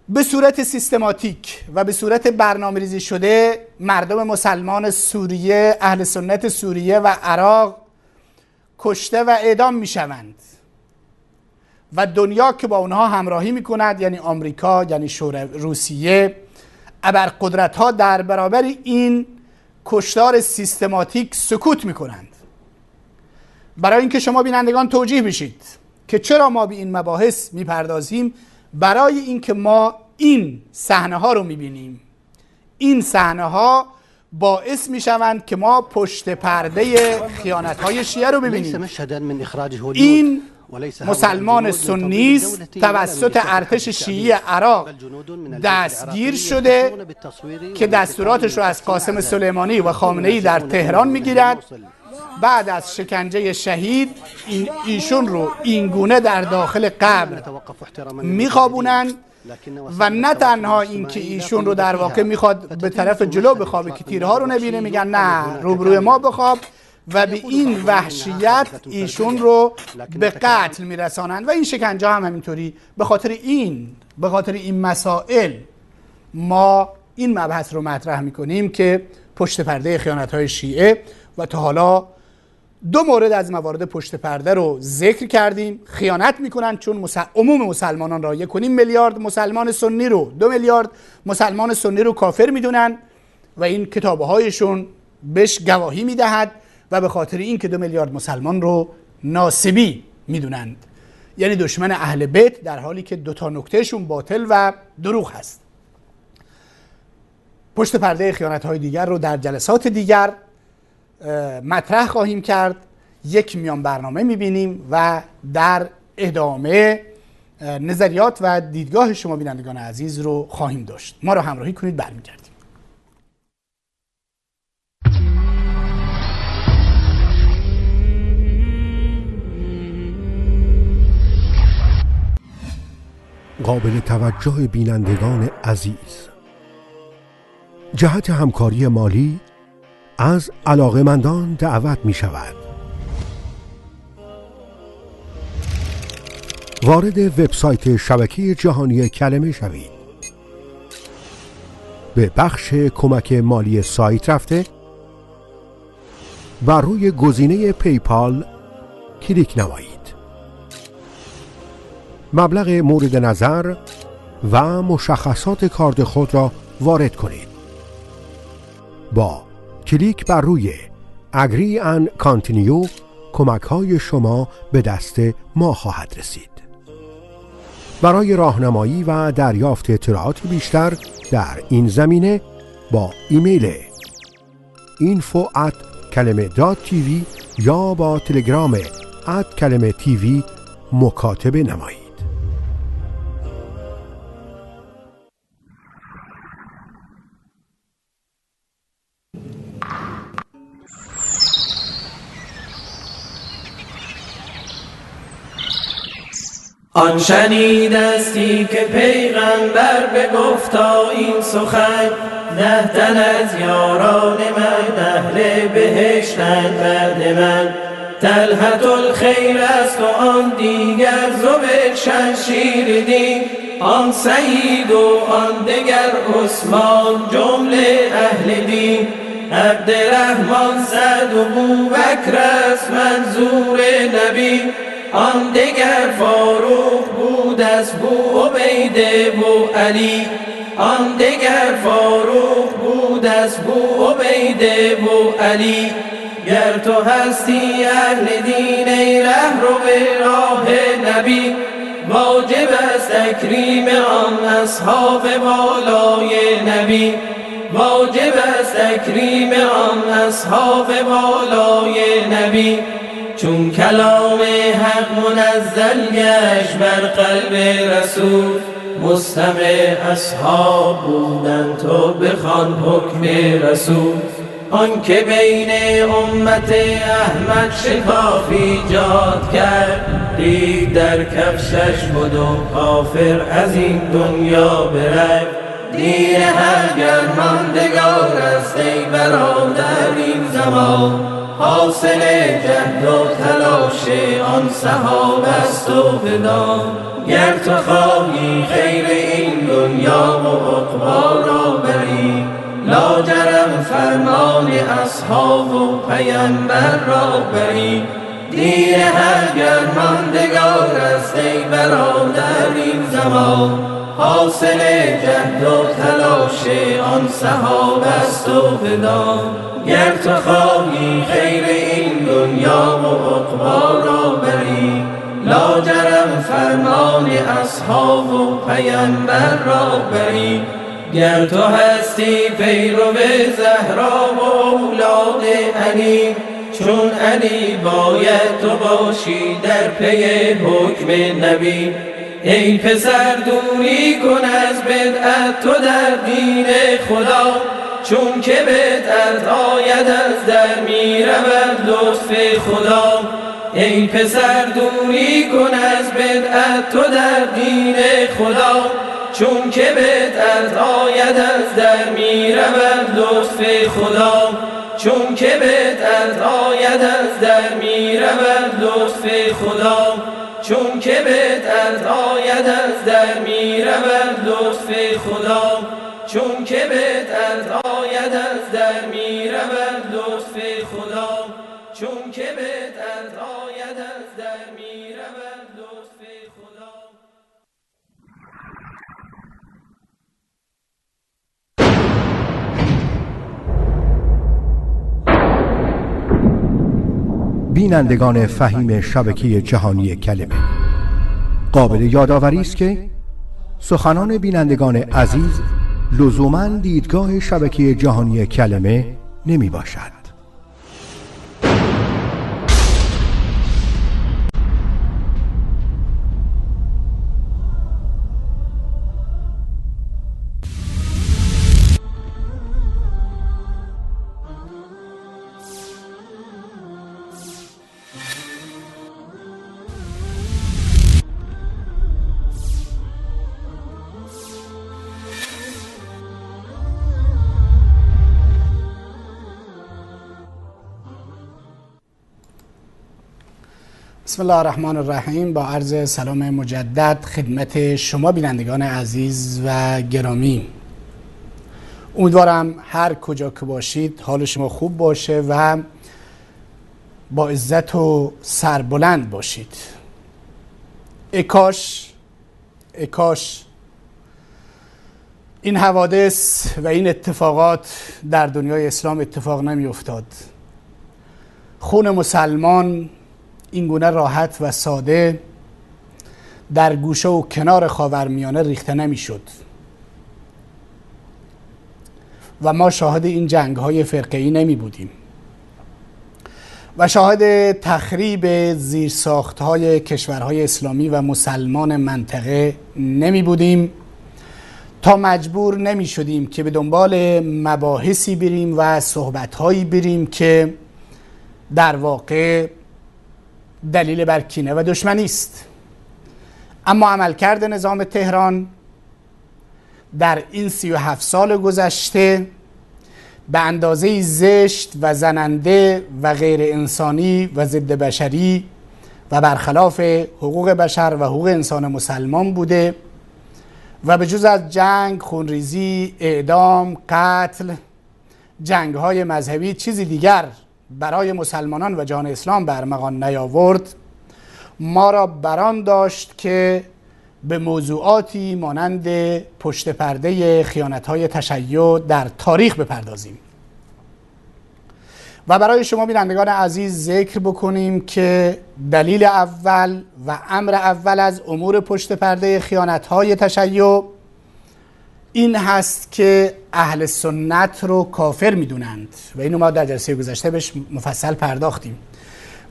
به صورت سیستماتیک و به صورت برنامه‌ریزی شده مردم مسلمان سوریه، اهل سنت سوریه و عراق کشته و اعدام میشوند و دنیا که با اونها همراهی میکند، یعنی آمریکا، یعنی روسیه، ابرقدرت ها در برابر این کشتار سیستماتیک سکوت میکنند. برای اینکه شما بینندگان توجیه بشید که چرا ما به این مباحث میپردازیم، برای اینکه ما این صحنه ها رو میبینیم. این صحنه ها باعث میشوند که ما پشت پرده خیانت های شیعه رو ببینیم. این مسلمان سنی است توسط ارتش شیعی عراق دستگیر شده که دستوراتش رو از قاسم سلیمانی و خامنه‌ای در تهران میگیرد. بعد از شکنجه شهید ایشون رو اینگونه در داخل قبر میخوابونند و نه تنها این که ایشون رو در واقع میخواد به طرف جلو بخوابه که تیرها رو نبینه، میگن نه روبروی ما بخواب، و به این وحشیت ایشون رو به قتل میرسانند. و این شکنجه هم همینطوری. به خاطر این مسائل ما این مبحث رو مطرح میکنیم که پشت پرده خیانت‌های شیعه، و تا حالا 2 مورد از موارد پشت پرده رو ذکر کردیم. خیانت میکنن چون عموم مسلمانان را 1.5 میلیارد مسلمان سنی رو 2 میلیارد مسلمان سنی رو کافر میدونن و این کتابهایشون بهش گواهی میدهد، و به خاطر این که 2 میلیارد مسلمان رو ناصبی میدونند، یعنی دشمن اهل بیت، در حالی که 2 تا نکتهشون باطل و دروغ هست. پشت پرده خیانت‌های دیگر رو در جلسات دیگر مطرح خواهیم کرد. یک میان برنامه میبینیم و در ادامه نظریات و دیدگاه شما بینندگان عزیز رو خواهیم داشت. ما رو همراهی کنید، برمیگردیم. قابل توجه بینندگان عزیز، جهت همکاری مالی از علاقه‌مندان دعوت می شود. وارد وبسایت شبکه جهانی کلمه شوید. به بخش کمک مالی سایت رفته و روی گزینه پیپال کلیک نمایید. مبلغ مورد نظر و مشخصات کارت خود را وارد کنید. با کلیک بر روی Agree and Continue کمک‌های شما به دست ما خواهد رسید. برای راهنمایی و دریافت اطلاعات بیشتر در این زمینه با ایمیل info@kaleme.tv یا با تلگرام @kaleme.tv مکاتبه نمایید. آن شنیدستی که پیغمبر بگفتا این سخن، 10 تن از یاران من اهل بهشتند بعد من. طلحة الخیر است و آن دیگر ذوالفضل شمشیر دین، آن سعید و آن دگر عثمان جمله اهل دین. عبدالرحمن سعد و بوبکر است منظور نبی، آن دگر فاروق بود از بو عبیده و علی، آن دگر فاروق بود از بو عبیده و علی. گر تو هستی اهل دین ای ره رو به راه نبی، واجب است تکریم آن اصحاب بالای نبی، واجب است تکریم آن اصحاب بالای نبی. چون کلام حق منزل گشت بر قلب رسول، مستمع اصحاب بودن تو بخوان حکم رسول. آن که بین امت احمد شکاف ایجاد کرد، دید در کفشش بود و کافر از این دنیا برفت. دین هر گرماندگار است ای برادر این زمان، حاصل جهد و تلاش آن صحابه است و بدان. گر تو خواهی خیر این دنیا و عقبی را بری، لاجرم فرمان اصحاب و پیمبر را بری. دین هر گرماندگار است ای برادر این زمان. حاصل جهد و تلاش آن صحابه است و بدان، گر تو خواهی خیر این دنیا و عقبی را بری، لاجرم فرمان اصحاب و پیمبر را بری. گر تو هستی پیرو زهرا و اولاد علی، چون علی باید تو باشی در پی حکم نبی. ای پسر دوری کن از بدعت تو در دین خدا، چون که بدعت آید از در می رود لطف خدا. ای پسر دوری کن از بدعت تو در دین خدا، چون که بدعت آید از در می رود لطف خدا. چون که بدعت آید از در می رود لطف خدا. چون که بدعت آید از در می رود لطف خدا. چون که بدعت آید از در می رود لطف خدا. چون که بدعت آید از در می رود لطف خدا. بینندگان فهیم شبکه جهانی کلمه، قابل یادآوری است که سخنان بینندگان عزیز لزوماً دیدگاه شبکه جهانی کلمه نمی باشد. بسم الله الرحمن الرحیم. با عرض سلام مجدد خدمت شما بینندگان عزیز و گرامی، امیدوارم هر کجا که باشید حال شما خوب باشه و با عزت و سربلند باشید. ای کاش این حوادث و این اتفاقات در دنیای اسلام اتفاق نمی افتاد. خون مسلمان این گونه راحت و ساده در گوشه و کنار خاورمیانه ریخته نمی شد و ما شاهد این جنگ‌های فرقه‌ای نمی بودیم و شاهد تخریب زیرساخت‌های کشورهای اسلامی و مسلمان منطقه نمی بودیم تا مجبور نمی شدیم که به دنبال مباحثی بریم و صحبت‌هایی بریم که در واقع دلیل بر کینه و دشمنی است. اما عملکرد نظام تهران در این 37 سال گذشته به اندازه زشت و زننده و غیر انسانی و ضد بشری و برخلاف حقوق بشر و حقوق انسان مسلمان بوده و به جز از جنگ، خونریزی، اعدام، قتل، جنگ‌های مذهبی چیزی دیگر برای مسلمانان و جان اسلام به ارمغان نیاورد. ما را بران داشت که به موضوعاتی مانند پشت پرده خیانت‌های تشیع در تاریخ بپردازیم و برای شما بینندگان عزیز ذکر بکنیم که دلیل اول و امر اول از امور پشت پرده خیانت‌های تشیع این هست که اهل سنت رو کافر میدونند و اینو ما در جلسه گذشته بهش مفصل پرداختیم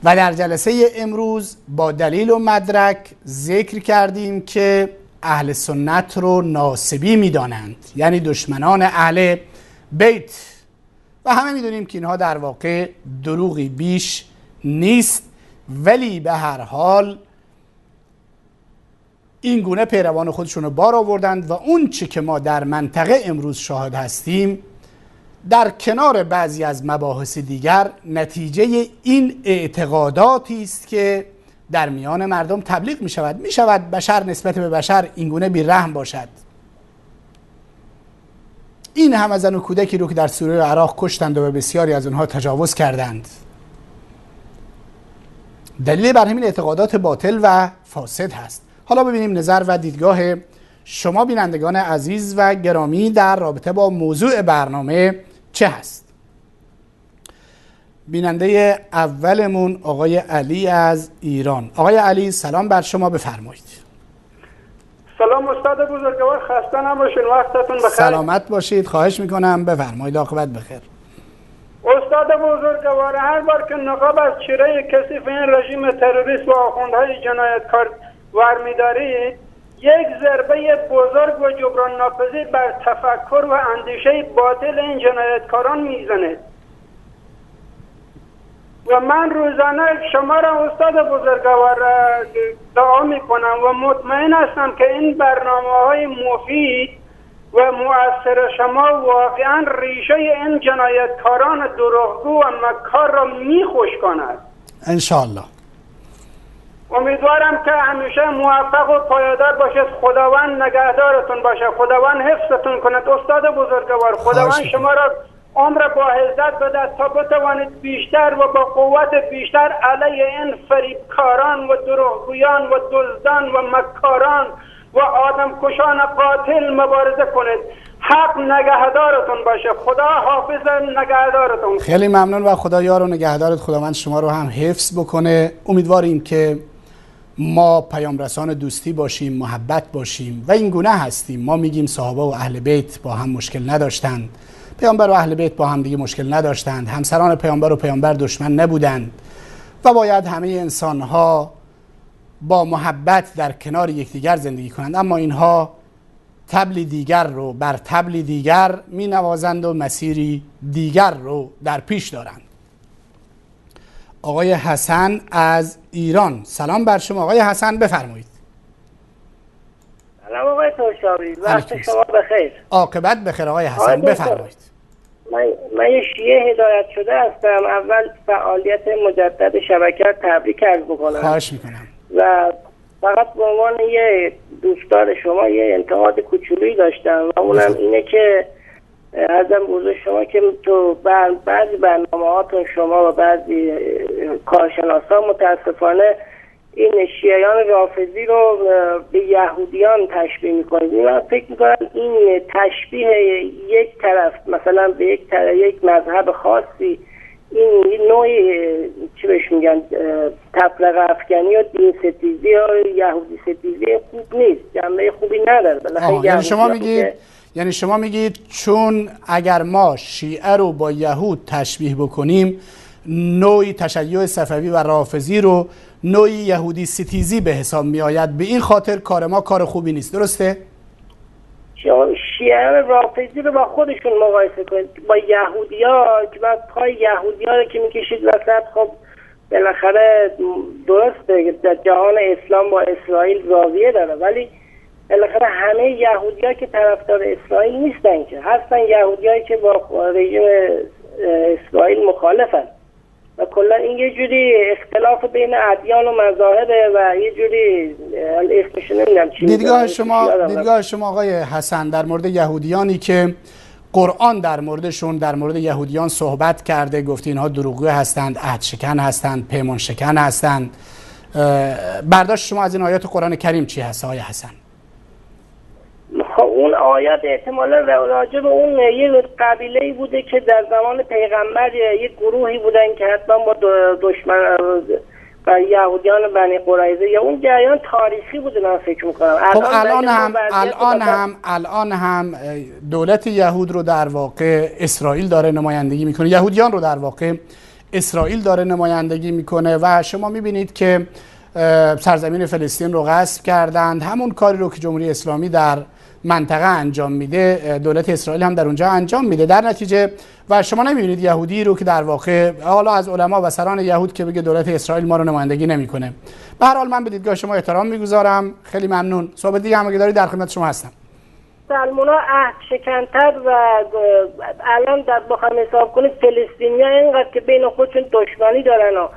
و در جلسه امروز با دلیل و مدرک ذکر کردیم که اهل سنت رو ناصبی میدانند، یعنی دشمنان اهل بیت، و همه میدونیم که اینها در واقع دروغی بیش نیست، ولی به هر حال این گونه پیروان خودشون رو بار آوردند و اون چی که ما در منطقه امروز شاهد هستیم در کنار بعضی از مباحث دیگر نتیجه این اعتقاداتی است که در میان مردم تبلیغ می شود بشر نسبت به بشر این گونه بی‌رحم باشد. این همه زن و کودکی رو که در سوریه و عراق کشتند و به بسیاری از اونها تجاوز کردند، دلیل بر همین اعتقادات باطل و فاسد هست. حالا ببینیم نظر و دیدگاه شما بینندگان عزیز و گرامی در رابطه با موضوع برنامه چه هست. بیننده اولمون آقای علی از ایران. آقای علی سلام بر شما، بفرمایید. سلام استاد بزرگوار، خسته نباشین، وقتتون بخیر. سلامت باشید، خواهش میکنم، بفرمایید، عاقبت بخیر. استاد بزرگوار، هر بار که نقاب از چهره کثیف این رژیم تروریست و آخوندهای جنایتکار ورمیدارید، یک ضربه بزرگ و جبران ناپذیر بر تفکر و اندیشه باطل این جنایتکاران میزنه. و من روزانه شما را استاد بزرگوار دعا میکنم و مطمئن هستم که این برنامه‌های مفید و مؤثر شما واقعا ریشه این جنایتکاران دروغگو و مکار را میخوش کند انشاءالله. امیدوارم که همیشه موفق و پایدار باشید. خداوند نگهدارتون باشه، خداوند حفظتون کند استاد بزرگوار. خداوند شما را عمر با عزت بده تا بتوانید بیشتر و با قوت بیشتر علیه این فریبکاران و دروغگویان و دزدان و مکاران و آدمکشان قاتل مبارزه کنید. حق نگهدارتون باشه. خدا حافظ نگهدارتون. خیلی ممنون و خدا یار و نگهدارت. خداوند شما رو هم حفظ بکنه. امیدواریم که ما پیامرسان دوستی باشیم، محبت باشیم و این گونه هستیم. ما میگیم صحابه و اهل بیت با هم مشکل نداشتند، پیامبر و اهل بیت با هم دیگه مشکل نداشتند، همسران پیامبر و پیامبر دشمن نبودند و باید همه انسان‌ها با محبت در کنار یکدیگر زندگی کنند. اما اینها طبل دیگر رو بر طبل دیگر می نوازند و مسیری دیگر رو در پیش دارند. آقای حسن از ایران. سلام بر شما آقای حسن، بفرمایید. سلام آقای توشاوی، وقت شما بخیر. عاقبت بخیر آقای حسن، بفرمایید. من یه شیعه هدایت شده هستم. اول فعالیت مجدد شبکه تبریک عرض بکنم. خواهش میکنم. و فقط به عنوان یه دوستدار شما یه انتقاد کوچولویی داشتم و اونم اینه که ازم بزرگ شما که تو بعضی برنامه‌هاتون شما و بعضی کارشناسا متاسفانه این شیعیان رافضی رو به یهودیان تشبیه میکنید. من فکر میکنم این تشبیه یک طرف مثلا به یک مذهب خاصی، این نوعی چی بهش میگن تفرقه افکنی و دین ستیزی و یهودی ستیزی خوب نیست، جنبه خوبی نداره. یعنی شما میگید چون اگر ما شیعه رو با یهود تشبیه بکنیم، نوعی تشیع صفوی و رافضی رو نوعی یهودی ستیزی به حساب می آید، به این خاطر کار ما کار خوبی نیست، درسته؟ شیعه رافضی رو با خودشون مقایسه کنید با یهودی ها که بعد پای یهودی ها رو که میکشید وسط، خب بالاخره درسته در جهان اسلام با اسرائیل راضیه داره، ولی بالاخره همه یهودی ها که طرفدار اسرائیل نیستن، که هستن یهودی هایی که با رژیم اسرائیل مخالفن و کلا این یه جوری اختلاف بین ادیان و مذاهبه و یه جوری اسمش نمیدونم چی. دیدگاه شما آقای حسن در مورد یهودیانی که قرآن در موردشون، در مورد یهودیان صحبت کرده، گفت اینها دروغگو هستند، عهد شکن هستند، پیمان شکن هستند، برداشت شما از این آیات قرآن کریم چی هست آقای حسن؟ خب اون آیات احتمالا راجع به اون یه قبیله‌ای بوده که در زمان پیغمبر یه گروهی بودن که حتما با دشمن و یهودیان بنی قریظه یا اون جریان تاریخی بوده من فکر می‌کنم. خب الان هم دولت یهود رو در واقع اسرائیل داره نمایندگی میکنه، یهودیان رو در واقع اسرائیل داره نمایندگی میکنه و شما میبینید که سرزمین فلسطین رو غصب کردند. همون کاری رو که جمهوری اسلامی در منطقه انجام میده، دولت اسرائیل هم در اونجا انجام میده در نتیجه. و شما نمیبینید یهودی رو که در واقع حالا از علما و سران یهود که بگه دولت اسرائیل ما رو نمایندگی نمیکنه. به هر حال من به دیدگاه شما احترام میگذارم. خیلی ممنون. صحبت دیگه هم اگه دارید در خدمت شما هستم. سلمونا عهد شکنتر و الان در بخوام حساب کنید فلسطینی‌ها اینقدر که بین خودشون دشمنی دارن و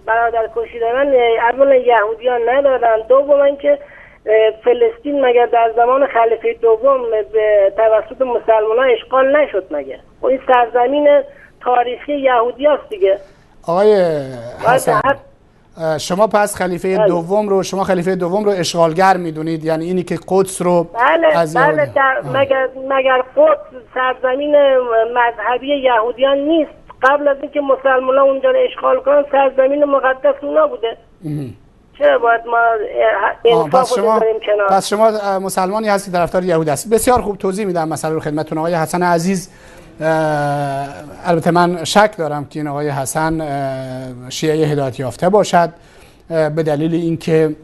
برادر کشی دارن، اولا یهودیان ندارن، دوم که فلسطین مگر در زمان خلیفه دوم به توسط مسلمانان اشغال نشد مگر؟ خب این سرزمین تاریخی یهودی هست دیگه. آقای حسن شما پس خلیفه دوم رو اشغالگر میدونید، یعنی اینی که قدس رو بله از بله مگر قدس سرزمین مذهبی یهودیان نیست؟ قبل از اینکه مسلمان اونجا رو اشغال کنن سرزمین مقدس اونا بوده. چرا باید ما انصاف رو بذاریم کنار؟ پس شما مسلمانی هستی طرفدار یهود هستی. بسیار خوب، توضیح میدم مسئله رو خدمتتون. آقای حسن عزیز، البته من شک دارم که این آقای حسن شیعه هدایت یافته باشد، به دلیل اینکه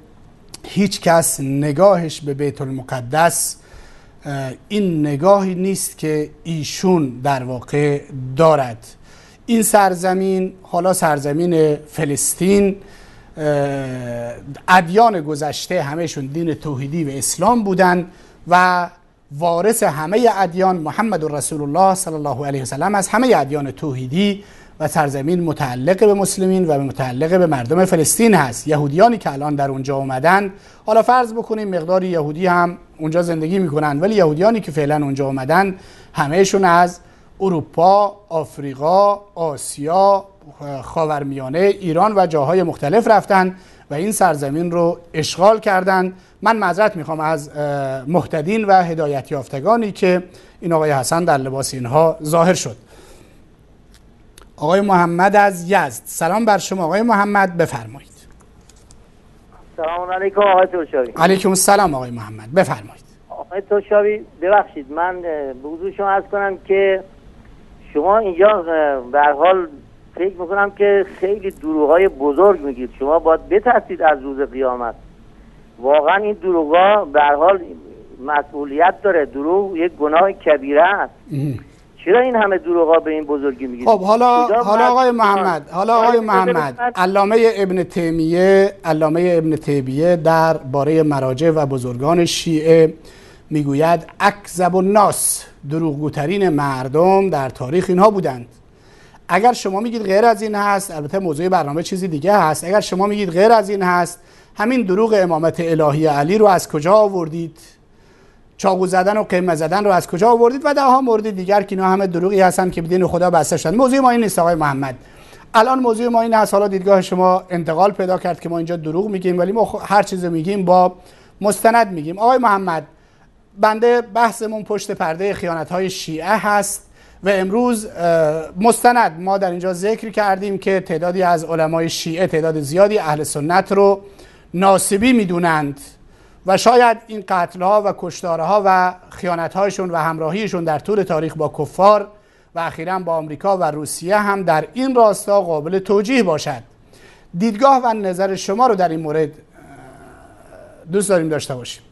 هیچ کس نگاهش به بیت المقدس این نگاهی نیست که ایشون در واقع دارد. این سرزمین، حالا سرزمین فلسطین، ادیان گذشته همهشون دین توحیدی و اسلام بودن و وارث همه ادیان محمد رسول الله صلی الله علیه و سلم از همه ادیان توحیدی و سرزمین متعلق به مسلمین و متعلق به مردم فلسطین هست. یهودیانی که الان در اونجا اومدن، حالا فرض بکنیم مقداری یهودی هم اونجا زندگی میکنن، ولی یهودیانی که فعلا اونجا اومدن همهشون از اروپا، آفریقا، آسیا، خاورمیانه، ایران و جاهای مختلف رفتن و این سرزمین رو اشغال کردن. من معذرت میخوام از مهتدین و هدایت یافتگانی که این آقای حسن در لباس اینها ظاهر شد. آقای محمد از یزد، سلام بر شما آقای محمد، بفرمایید. سلام علیکم آقای ترشاوی. علیکم السلام آقای محمد، بفرمایید. آقای ترشاوی ببخشید، من به حضور شما عرض کنم که شما اینجا به هر حال فکر میکنم که خیلی دروغای بزرگ میگید. شما باید بترسید از روز قیامت. واقعا این دروغا به هر حال مسئولیت داره. دروغ یک گناه کبیره است. چرا این همه دروغا به این بزرگی میگید؟ خب حالا آقای محمد، علامه ابن تیمیه در باره مراجع و بزرگان شیعه میگوید اکذب الناس، دروغگوترین مردم در تاریخ اینها بودند. اگر شما میگید غیر از این هست، البته موضوع برنامه چیزی دیگه هست، اگر شما میگید غیر از این هست، همین دروغ امامت الهی علی رو از کجا آوردید؟ چاقو زدن و قمه زدن رو از کجا آوردید؟ و ده ها مورد دیگر که اینا همه دروغی هستن که به دین خدا بسته شدن. موضوع ما این نیست آقای محمد. الان موضوع ما این هست، حالا دیدگاه شما انتقال پیدا کرد که ما اینجا دروغ میگیم، ولی ما هر چیزی میگیم با مستند میگیم. آقای محمد، بنده بحثمون پشت پرده خیانت‌های شیعه هست و امروز مستند ما در اینجا ذکر کردیم که تعدادی از علمای شیعه، تعداد زیادی اهل سنت رو ناصبی میدونند و شاید این قتل‌ها و کشتارها و خیانت‌هایشون و همراهیشون در طول تاریخ با کفار و اخیراً با آمریکا و روسیه هم در این راستا قابل توجیه باشد. دیدگاه و نظر شما رو در این مورد دوست داریم داشته باشیم.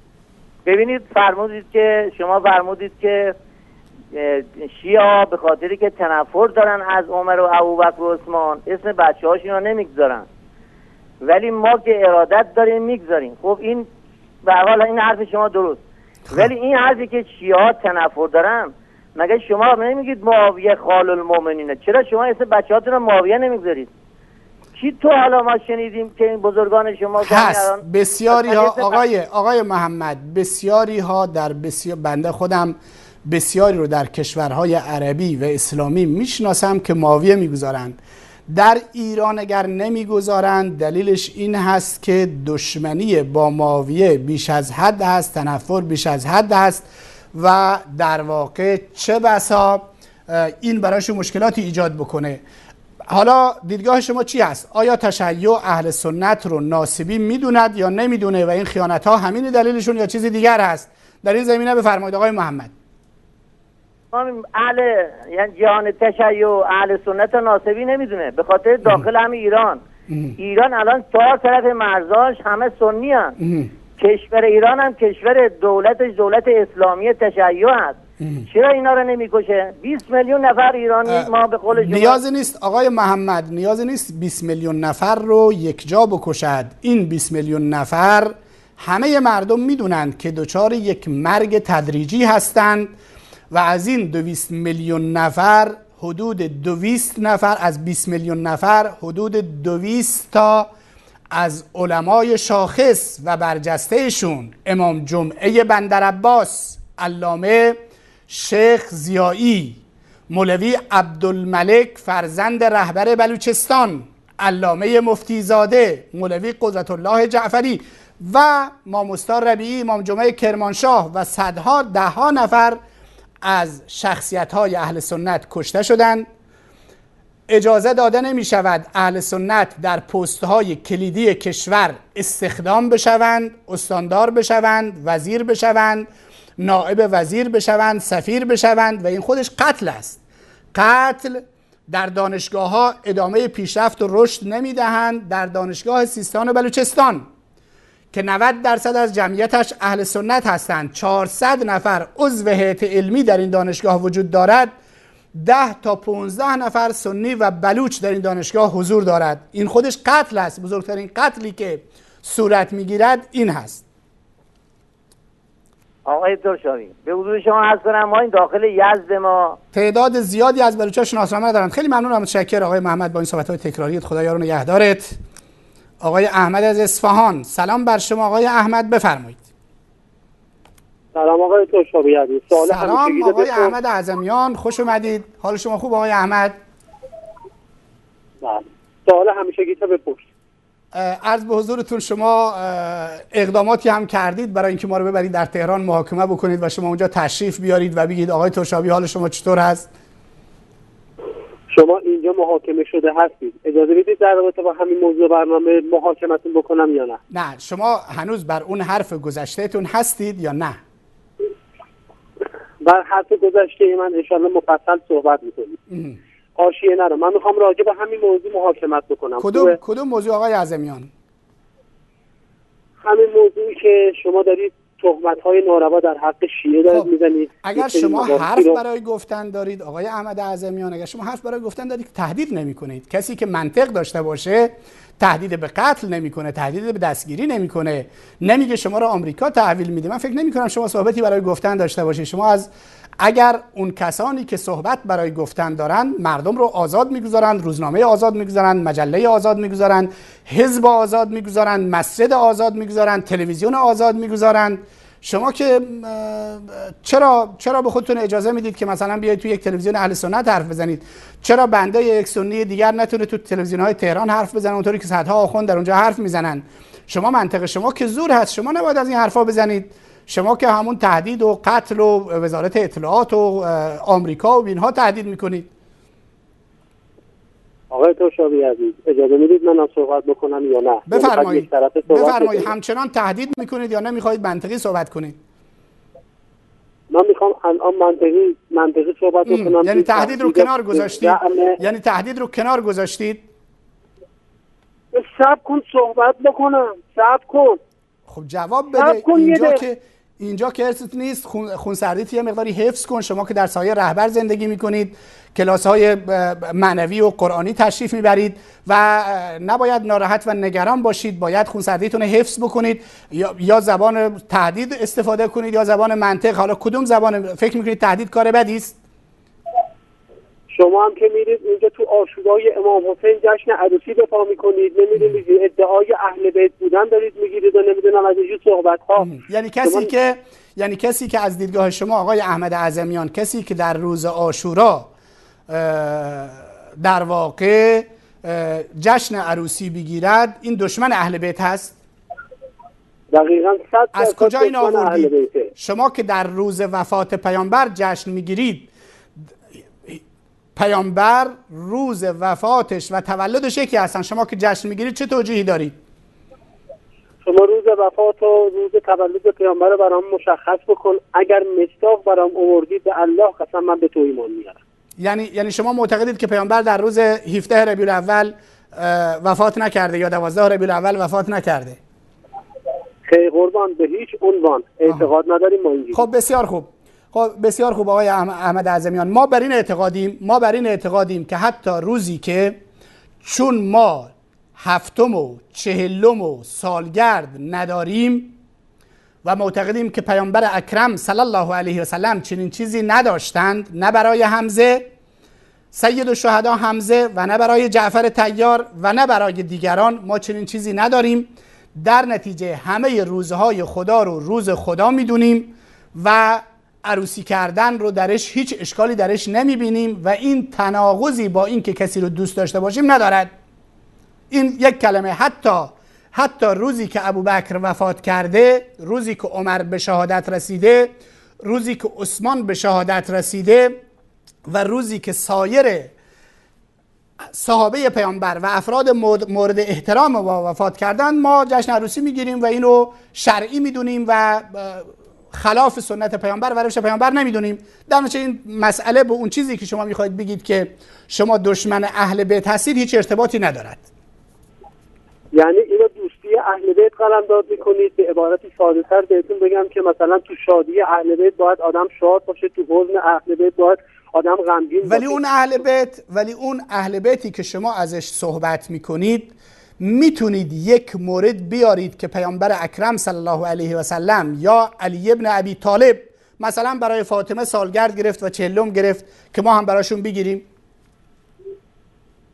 ببینید، شما فرمودید که شیعه به خاطری که تنفر دارن از عمر و ابوبکر و عثمان اسم بچه‌هاشون رو نمیگذارن، ولی ما که ارادت داریم میگذاریم. خب این به حال این حرف شما درست، ولی این حرفی که شیعه تنفر دارن، مگه شما نمیگید معاویه خال المؤمنینه؟ چرا شما اسم بچه‌هاتون رو معاویه نمیگذارید؟ کی تو حالا ما شنیدیم که این بزرگان شما هست بسیاری ها آقای محمد، بسیاری ها در بنده خودم بسیاری رو در کشورهای عربی و اسلامی میشناسم که معاویه میگذارند. در ایران اگر نمیگذارند دلیلش این هست که دشمنی با معاویه بیش از حد هست، تنفر بیش از حد هست و در واقع چه بسا این برایشون مشکلاتی ایجاد بکنه. حالا دیدگاه شما چی هست؟ آیا تشیع اهل سنت رو ناصبی میدوند یا نمیدونه و این خیانت ها همین دلیلشون یا چیزی دیگر هست؟ در این زمینه بفرمایید آقای محمد. یعنی جهان تشیع اهل سنت ناصبی نمیدونه به خاطر داخل همین ایران الان 4 طرف مرزاش همه سنی هست. کشور ایران هم کشور دولتش دولت اسلامی تشیع هست. چرا اینا رو نمیکشه؟ 20 میلیون نفر ایرانی ما به قول شما نیازی نیست آقای محمد، نیازی نیست 20 میلیون نفر رو یک جا بکشد. این 20 میلیون نفر همه مردم میدونند که دچار یک مرگ تدریجی هستند و از این 200 میلیون نفر حدود 200 نفر از 20 میلیون نفر حدود 200 تا از علمای شاخص و برجستهشون، امام جمعه بندرعباس، علامه شیخ ضیایی، مولوی عبدالملک فرزند رهبر بلوچستان، علامه مفتیزاده، مولوی قدرت الله جعفری و امام مستار ربیعی، امام جمعه کرمانشاه و صدها دهها نفر از شخصیت‌های اهل سنت کشته شدند. اجازه داده نمی شود اهل سنت در پست‌های کلیدی کشور استخدام بشوند، استاندار بشوند، وزیر بشوند، نائب وزیر بشوند، سفیر بشوند و این خودش قتل است. قتل در دانشگاه ها ادامه پیشرفت و رشد نمی دهند. در دانشگاه سیستان و بلوچستان که 90% از جمعیتش اهل سنت هستند، 400 نفر عضو هیئت علمی در این دانشگاه وجود دارد، 10 تا 15 نفر سنی و بلوچ در این دانشگاه حضور دارد. این خودش قتل است. بزرگترین قتلی که صورت میگیرد این هست. آقای ترشاوی، به حضور شما عرض کنم ما این داخل یزد ما تعداد زیادی از بلوچ‌ها شناسنامه دارند. خیلی ممنونم، متشکرم آقای محمد با این صحبت‌های تکراریت. خدا یار و نگهدارت. آقای احمد از اصفهان، سلام بر شما آقای احمد، بفرمایید. سلام آقای ترشاوی عزیز. سلام آقای احمد اعظمیان، خوش اومدید. حال شما خوب آقای احمد؟ بله. سوال همیشگی‌تو بپرس. عرض به حضورتون، شما اقداماتی هم کردید برای اینکه ما رو ببرید در تهران محاکمه بکنید و شما اونجا تشریف بیارید و بگید آقای ترشاوی حال شما چطور هست؟ شما اینجا محاکمه شده هستید، اجازه میدید در رابطه با همین موضوع برنامه محاکمتون بکنم یا نه؟ نه، شما هنوز بر اون حرف گذشتهتون هستید یا نه؟ بر حرف گذشته من انشاءالله مفصل صحبت میکنید. حاشیه نرو. من میخوام راجع به همین موضوع محاکمت بکنم. کدوم موضوع آقای اعظمیان؟ همین موضوعی که شما دارید تهمت‌های ناروا در حق شیعه دارید میزنید. اگر شما حرف برای گفتن دارید آقای احمد اعظمیان، اگر شما حرف برای گفتن دارید، تهدید نمی‌کنید. کسی که منطق داشته باشه تهدید به قتل نمی‌کنه، تهدید به دستگیری نمی‌کنه، نمیگه شما رو آمریکا تحویل میده. من فکر نمی‌کنم شما صحبتی برای گفتن داشته باشید. شما اگر اون کسانی که صحبت برای گفتن دارن مردم رو آزاد میگذارند، روزنامه آزاد میگذارند، مجله آزاد میگذارند، حزب آزاد میگذارند، مسجد آزاد میگذارند، تلویزیون آزاد میگذارند، شما که چرا به خودتون اجازه میدید که مثلا بیاید تو یک تلویزیون اهل سنت حرف بزنید؟ چرا بنده یک سنی دیگر نتونه تو تلویزیون‌های تهران حرف بزنه اونطوری که صدها آخوند در اونجا حرف میزنن؟ شما منطق شما که زور هست، شما نباید از این حرفا بزنید. شما که همون تهدید و قتل و وزارت اطلاعات و آمریکا و اینها تهدید میکنید. آقای ترشاوی عزیز اجازه میدید من صحبت بکنم یا نه؟ بفرمایید. همچنان تهدید میکنید یا نمیخواید منطقی صحبت کنید؟ من میخوام الان منطقی صحبت بکنم. یعنی تهدید رو کنار گذاشتید؟ یعنی تهدید رو کنار گذاشتید؟ صبر کن صحبت بکنم، صبر کن. خب جواب بده. اینجا که ارثت نیست، خونسردیت یه مقداری حفظ کن. شما که در سایه رهبر زندگی میکنید، کلاس‌های معنوی و قرآنی تشریف میبرید و نباید ناراحت و نگران باشید، باید خونسردیتون حفظ بکنید. یا زبان تهدید استفاده کنید یا زبان منطق. حالا کدوم زبان فکر میکنید تهدید کار بدی است؟ شما هم که میرید اونجا تو عاشورای امام حسین جشن عروسی دفاع میکنید، نمیدونید ادعای اهل بیت بودن دارید میگیرید و نمیدونم از اینجور صحبت ها. یعنی کسی که از دیدگاه شما آقای احمد اعظمیان، کسی که در روز عاشورا در واقع جشن عروسی بگیرد، این دشمن اهل بیت هست؟ دقیقاً. از کجا این آوردید؟ شما که در روز وفات پیامبر جشن میگیرید، پیامبر روز وفاتش و تولدش یکی هستن، شما که جشن میگیرید چه توجیهی دارید؟ شما روز وفات و روز تولد پیامبر رو برام مشخص بکن. اگر مصداق برام آوردید به الله قسم من به تو ایمان میارم. یعنی شما معتقدید که پیامبر در روز 17 ربیع الاول وفات نکرده یا 12 ربیع الاول وفات نکرده؟ خیلی قربان، به هیچ عنوان اعتقاد نداریم ما اینجوری. خب بسیار خوب آقای احمد اعظمیان، ما بر این اعتقادیم که حتی روزی که چون ما 7 و 40 سالگرد نداریم و معتقدیم که پیامبر اکرم صلی الله علیه و سلم چنین چیزی نداشتند، نه برای حمزه سید الشهدا حمزه و نه برای جعفر طیار و نه برای دیگران، ما چنین چیزی نداریم. در نتیجه همه روزهای خدا رو روز خدا میدونیم و عروسی کردن رو درش هیچ اشکالی درش نمیبینیم و این تناقضی با این که کسی رو دوست داشته باشیم ندارد. این یک کلمه. حتی روزی که ابوبکر وفات کرده، روزی که عمر به شهادت رسیده، روزی که عثمان به شهادت رسیده و روزی که سایر صحابه پیامبر و افراد مورد احترام ما وفات کردن، ما جشن عروسی میگیریم و اینو شرعی میدونیم و خلاف سنت پیامبر و روش پیامبر نمیدونیم. در نتیجه این مسئله به اون چیزی که شما میخواید بگید که شما دشمن اهل بیت هستید هیچ ارتباطی ندارد. یعنی اینو دوستی اهل بیت قلمداد میکنید. به عبارتی ساده‌تر بهتون بگم که مثلا تو شادی اهل بیت باید آدم شاد باشه، تو حزن اهل بیت باید آدم غمگین باشه. ولی اون اهل بیتی که شما ازش صحبت میکنید، میتونید یک مورد بیارید که پیامبر اکرم صلی الله علیه و سلم یا علی ابن ابی طالب مثلا برای فاطمه سالگرد گرفت و 40 گرفت که ما هم براشون بگیریم؟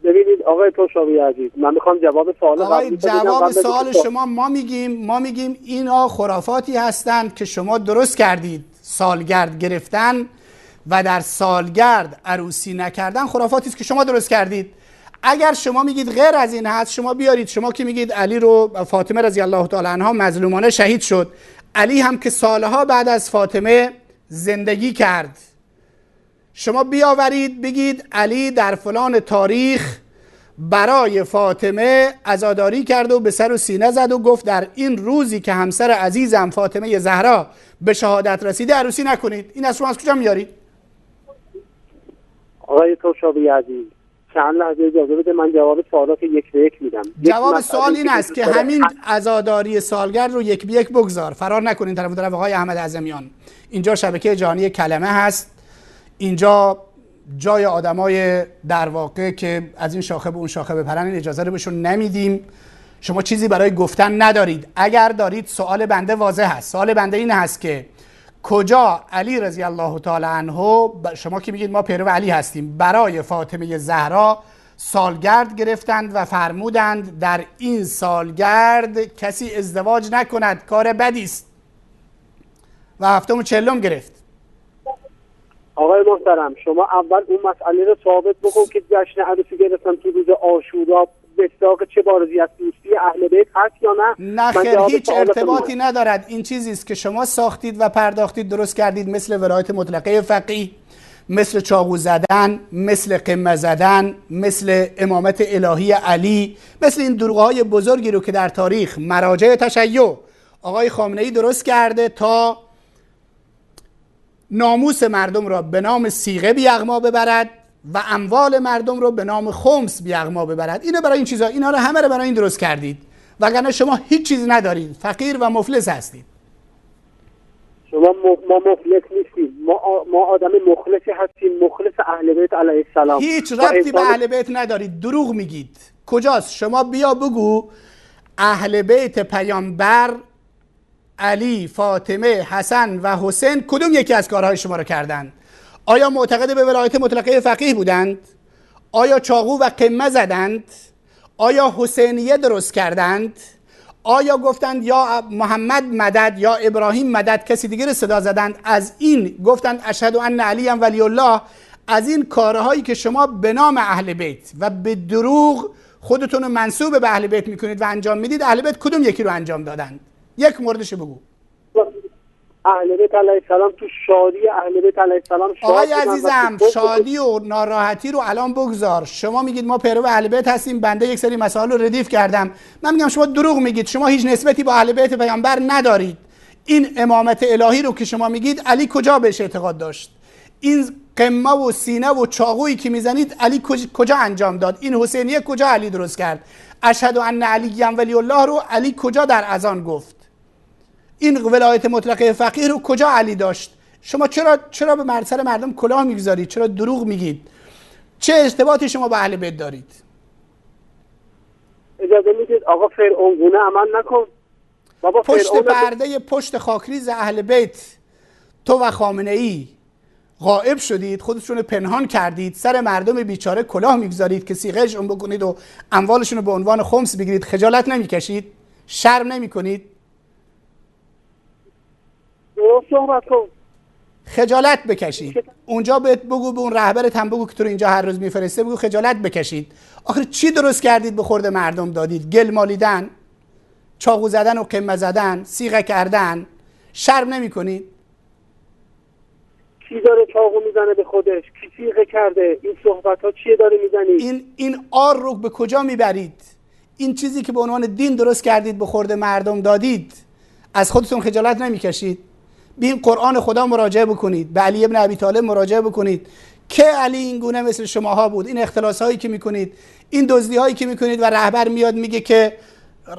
ببینید آقای توشاوی عزیز، من میخوام جواب سوال جواب سوال شما ما میگیم اینا خرافاتی هستند که شما درست کردید. سالگرد گرفتن و در سالگرد عروسی نکردن خرافاتی است که شما درست کردید. اگر شما میگید غیر از این هست، شما بیارید. شما که میگید علی رو فاطمه رضی الله تعالی عنها مظلومانه شهید شد، علی هم که سالها بعد از فاطمه زندگی کرد، شما بیاورید بگید علی در فلان تاریخ برای فاطمه عزاداری کرد و به سر و سینه زد و گفت در این روزی که همسر عزیزم فاطمه زهرا به شهادت رسیده عروسی نکنید. این از شما از کجا میارید؟ آقای توشاوی عزیز چند لحظه اجازه بده، من جواب سوالات یک به یک میدم. جواب سوال این است که همین عزاداری سالگرد رو یک به یک بگذار، فرار نکنین طرف آقای احمد اعظمیان. اینجا شبکه جهانی کلمه هست، اینجا جای آدمای در واقع که از این شاخه به اون شاخه بپرن این اجازه رو بهشون نمیدیم. شما چیزی برای گفتن ندارید. اگر دارید سوال بنده واضح هست. سوال بنده این هست که کجا علی رضی الله تعالی عنه، شما که میگید ما پیرو علی هستیم، برای فاطمه زهرا سالگرد گرفتند و فرمودند در این سالگرد کسی ازدواج نکند، کار بدی است، و 7 و 40 گرفت. آقای محترم شما اول اون مسئله رو ثابت بکن که جشن عروسی گرفتن تو روز عاشورا مصداق چه بارزی از دوستی اهل بیت هست یا نه؟ نه خیر، هیچ ارتباطی ندارد. این چیزی است که شما ساختید و پرداختید درست کردید، مثل ولایت مطلقه فقیه، مثل چاقو زدن، مثل قمه زدن، مثل امامت الهی علی، مثل این دروغ‌های بزرگی رو که در تاریخ مراجع تشیع آقای خامنه‌ای درست کرده تا ناموس مردم را به نام صیغه بیغما ببرد و اموال مردم رو به نام خمس بیغما ببرد. اینو برای این چیزا، اینا رو همه رو برای این درست کردید، وگرنه شما هیچ چیز ندارید، فقیر و مفلس هستید. شما ما مفلس نیستیم، ما آدم مخلصی هستیم، مخلص اهل بیت علیه السلام. هیچ ربطی به اهل بیت ندارید، دروغ میگید. کجاست؟ شما بیا بگو اهل بیت پیامبر علی، فاطمه، حسن و حسین کدوم یکی از کارهای شما رو کردند؟ آیا معتقد به ولایت مطلقه فقیه بودند؟ آیا چاقو و قمه زدند؟ آیا حسینیه درست کردند؟ آیا گفتند یا محمد مدد یا ابراهیم مدد، کسی دیگه رو صدا زدند؟ از این گفتند اشهد ان علی ولی الله. از این کارهایی که شما به نام اهل بیت و به دروغ خودتون رو منسوب به اهل بیت میکنید و انجام میدید، اهل بیت کدوم یکی رو انجام دادند؟ یک موردش بگو. اهل بیت علیه السلام تو شادی اهل بیت علیه السلام شاد. آقای عزیزم شادی و ناراحتی رو الان بگذار. شما میگید ما پیرو اهل بیت هستیم، بنده یک سری مسائل رو ردیف کردم. من میگم شما دروغ میگید، شما هیچ نسبتی با اهل بیت پیامبر ندارید. این امامت الهی رو که شما میگید علی کجا بهش اعتقاد داشت؟ این قمه و سینه و چاقویی که میزنید علی کجا انجام داد؟ این حسینیه کجا علی درست کرد؟ اشهد ان علی ولی الله رو علی کجا در اذان گفت؟ این ولایت مطلقه فقیه رو کجا علی داشت؟ شما چرا به سر مردم کلاه میگذارید؟ چرا دروغ میگید؟ چه ارتباطی شما با اهل بیت دارید؟ اجازه میدید آقا فرعون گونه عمل نکن. بابا پشت پرده پشت خاکریز اهل بیت تو و خامنه ای غائب شدید، خودتون رو پنهان کردید، سر مردم بیچاره کلاه میگذارید که صیغه‌شون بکنید و اموالشون رو به عنوان خمس بگیرید. خجالت نمیکشید؟ شرم نمیکنید؟ درست صحبت کن. خجالت بکشید. اونجا بهت بگو، به اون رهبرت هم بگو که تو رو اینجا هر روز میفرسته، بگو خجالت بکشید. آخر چی درست کردید به خورد مردم دادید؟ گل مالیدن، چاقو زدن و قمه زدن، سیغه کردن. شرم نمی کنید؟ کی داره چاقو میزنه به خودش؟ کی سیغه کرده؟ این صحبت ها چیه داره میزنید؟ این آر رو به کجا میبرید؟ این چیزی که به عنوان دین درست کردید به خورد مردم دادید، از خودتون خجالت نمیکشید؟ بیاین قرآن خدا مراجعه بکنید، به علی ابن ابی طالب مراجعه بکنید که علی این گونه مثل شماها بود. این اختلاس هایی که میکنید، این دزدی هایی که میکنید و رهبر میاد میگه که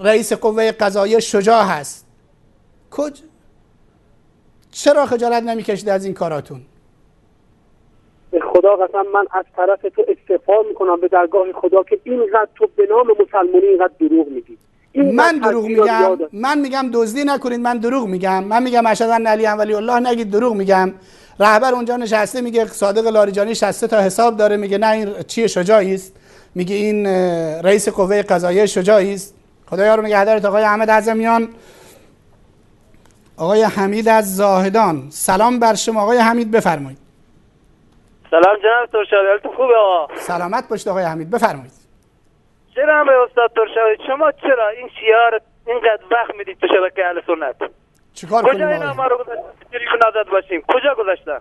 رئیس قوه قضاییه شجاع هست. چرا خجالت نمیکشید از این کاراتون؟ به خدا قسم من از طرف تو استغفار میکنم به درگاه خدا که اینقدر تو به نام مسلمانی اینقدر دروغ میگی. من دروغ میگم؟ من میگم دزدی نکنید، من دروغ میگم؟ من میگم اشهد ان علی ولی الله نگید، دروغ میگم؟ رهبر اونجا نشسته میگه صادق لاریجانی 60 تا حساب داره، میگه نه این چیه شجاعی است، میگه این رئیس قوه قضاییه شجاعی است. خدایا رو نگهدارت آقای احمد اعظمیان. آقای حمید از زاهدان، سلام بر شما آقای حمید، بفرمایید. سلام جناب ترشاوی، حالتون خوبه آقا؟ سلامت باشید آقای حمید، بفرمایید. جناب استاد ترشاوی، شما چرا این شیار اینقدر وقت میدید تو شبکه اهل سنت؟ چیکار کنیم کجا اینا ما رو گذاشتن نازد باشیم؟ کجا گذاشتن؟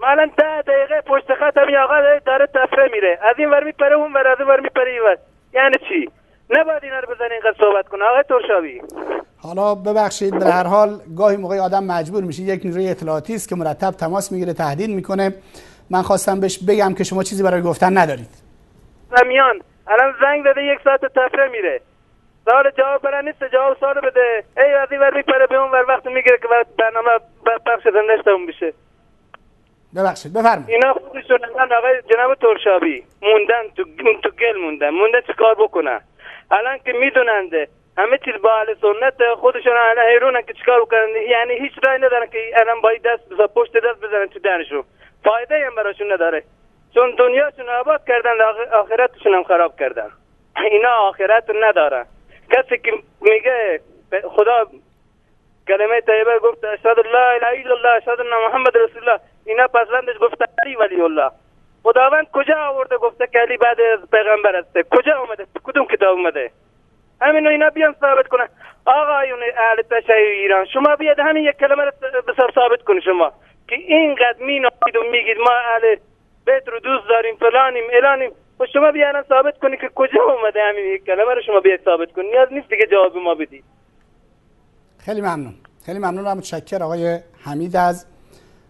ما الان 10 دقیقه پشت خط همین آقا داره تفره میره، از این ور میپره اون ور، از این ور میپره این ور. یعنی چی؟ نباید اینا رو بزنین اینقدر صحبت کنه آقای ترشاوی. حالا ببخشید، به هر حال گاهی موقعی آدم مجبور میشه، یک نیروی اطلاعاتی است که مرتب تماس میگیره، تهدید میکنه. من خواستم بهش بگم که شما چیزی برای گفتن ندارید. میان الان زنگ داده 1 ساعت تفره میره، سوال جواب برای نیست، جواب سوال بده، ای از این ور میپره به اون ور، وقت میگیره که برنامه پخش زندهش تموم بشه. ببخشید بفرمایید. اینا خودشون آقای جناب ترشاوی موندن تو گل موندن چیکار بکنن؟ الان که میدوننده همه چیز با اهل سنت، خودشون الان حیرونن که چیکار بکنن، یعنی هیچ رای ندارن که الان باید دست پشت دست بزنن تو دهنشون، فایده هم براشون نداره، چون دنیاشون آباد کردن، آخرتشون هم خراب کردن. اینا آخرت ندارن. کسی که میگه خدا کلمه طیبه گفت اشهد ان لا اله الا الله اشهد ان محمد رسول الله، اینا پسندش گفت علی ولی الله. خداوند کجا آورده گفته که علی بعد از پیغمبر است؟ کجا اومده؟ کدوم کتاب اومده؟ همین اینا بیان ثابت کنن. آقایون اهل تشیع ایران، شما بیاد همین یک کلمه رو ثابت کنید شما که اینقدر مینامید و میگید ما اهل بیت رو دوست داریم، فلانیم الانیم، و شما بیان ثابت کنید که کجا اومده همین یک کلمه رو شما بیاد ثابت کنید. نیاز نیست دیگه جواب ما بدید. خیلی ممنون، خیلی ممنونم، متشکرم آقای حمید از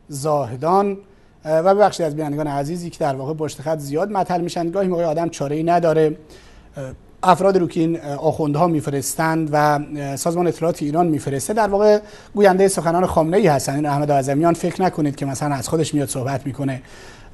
زاهدان. و ببخشید از بینندگان عزیزی که در واقع پشت خط زیاد مطرح میشن. گاهی موقع آدم چاره‌ای نداره، افراد رو که این آخوندها میفرستند و سازمان اطلاعات ایران میفرسته در واقع گوینده سخنان خامنه‌ای هستن. این احمد اعظمیان فکر نکنید که مثلا از خودش میاد صحبت میکنه.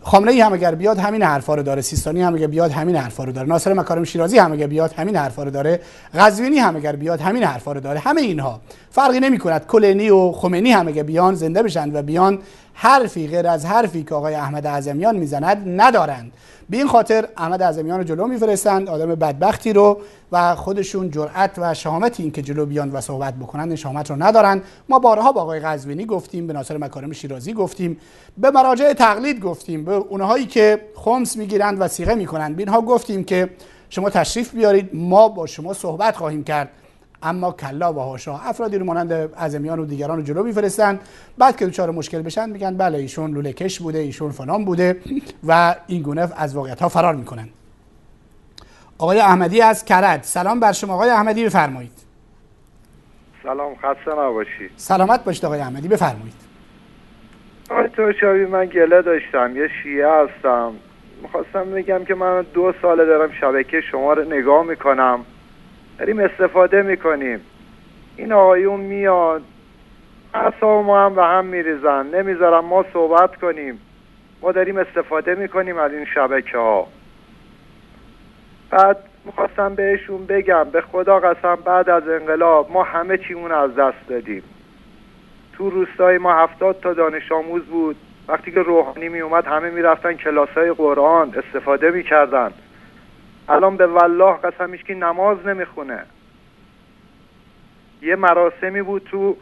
خامنه‌ای هم اگر بیاد همین حرفا رو داره، سیستانی هم اگر بیاد همین حرفا رو داره، ناصر مکارم شیرازی هم اگر بیاد همین حرفا رو داره، قزوینی هم اگر بیاد همین حرفا رو داره. همه اینها فرقی نمی‌کند. کلینی و خمینی هم اگر بیان زنده بشن و بیان حرفی غیر از حرفی که آقای احمد اعظمیان میزند ندارند. به این خاطر احمد اعظمیان رو جلو میفرستند، آدم بدبختی رو، و خودشون جرأت و شهامت این که جلو بیان و صحبت بکنن این شهامت رو ندارن. ما بارها با آقای قزوینی گفتیم، به ناصر مکارم شیرازی گفتیم، به مراجع تقلید گفتیم، به اونهایی که خمس میگیرند و صیغه میکنند، به اینها گفتیم که شما تشریف بیارید، ما با شما صحبت خواهیم کرد. اما کلا و حاشا، افرادی رو مانند اعظمیان و دیگران رو جلو میفرستن، بعد که دچار مشکل بشن میگن بله ایشون لوله کش بوده، ایشون فلان بوده و این گونه از واقعیت ها فرار میکنن. آقای احمدی از کرج، سلام بر شما آقای احمدی، بفرمایید. سلام، خسته نباشید. سلامت باشید آقای احمدی، بفرمایید. آقای ترشاوی، من گله داشتم، یه شیعه هستم، میخواستم بگم که من 2 ساله دارم شبکه شما رو نگاه میکنم، داریم استفاده میکنیم، این آقایون میاد اعصاب ما هم به هم میریزن، نمیذارم ما صحبت کنیم، ما داریم استفاده میکنیم از این شبکه ها. بعد میخواستم بهشون بگم به خدا قسم بعد از انقلاب ما همه چیمون از دست دادیم. تو روستای ما 70 تا دانش آموز بود، وقتی که روحانی می اومد همه میرفتن کلاسای قرآن استفاده میکردن. الان به والله قسمش که نماز نمیخونه. یه مراسمی بود تو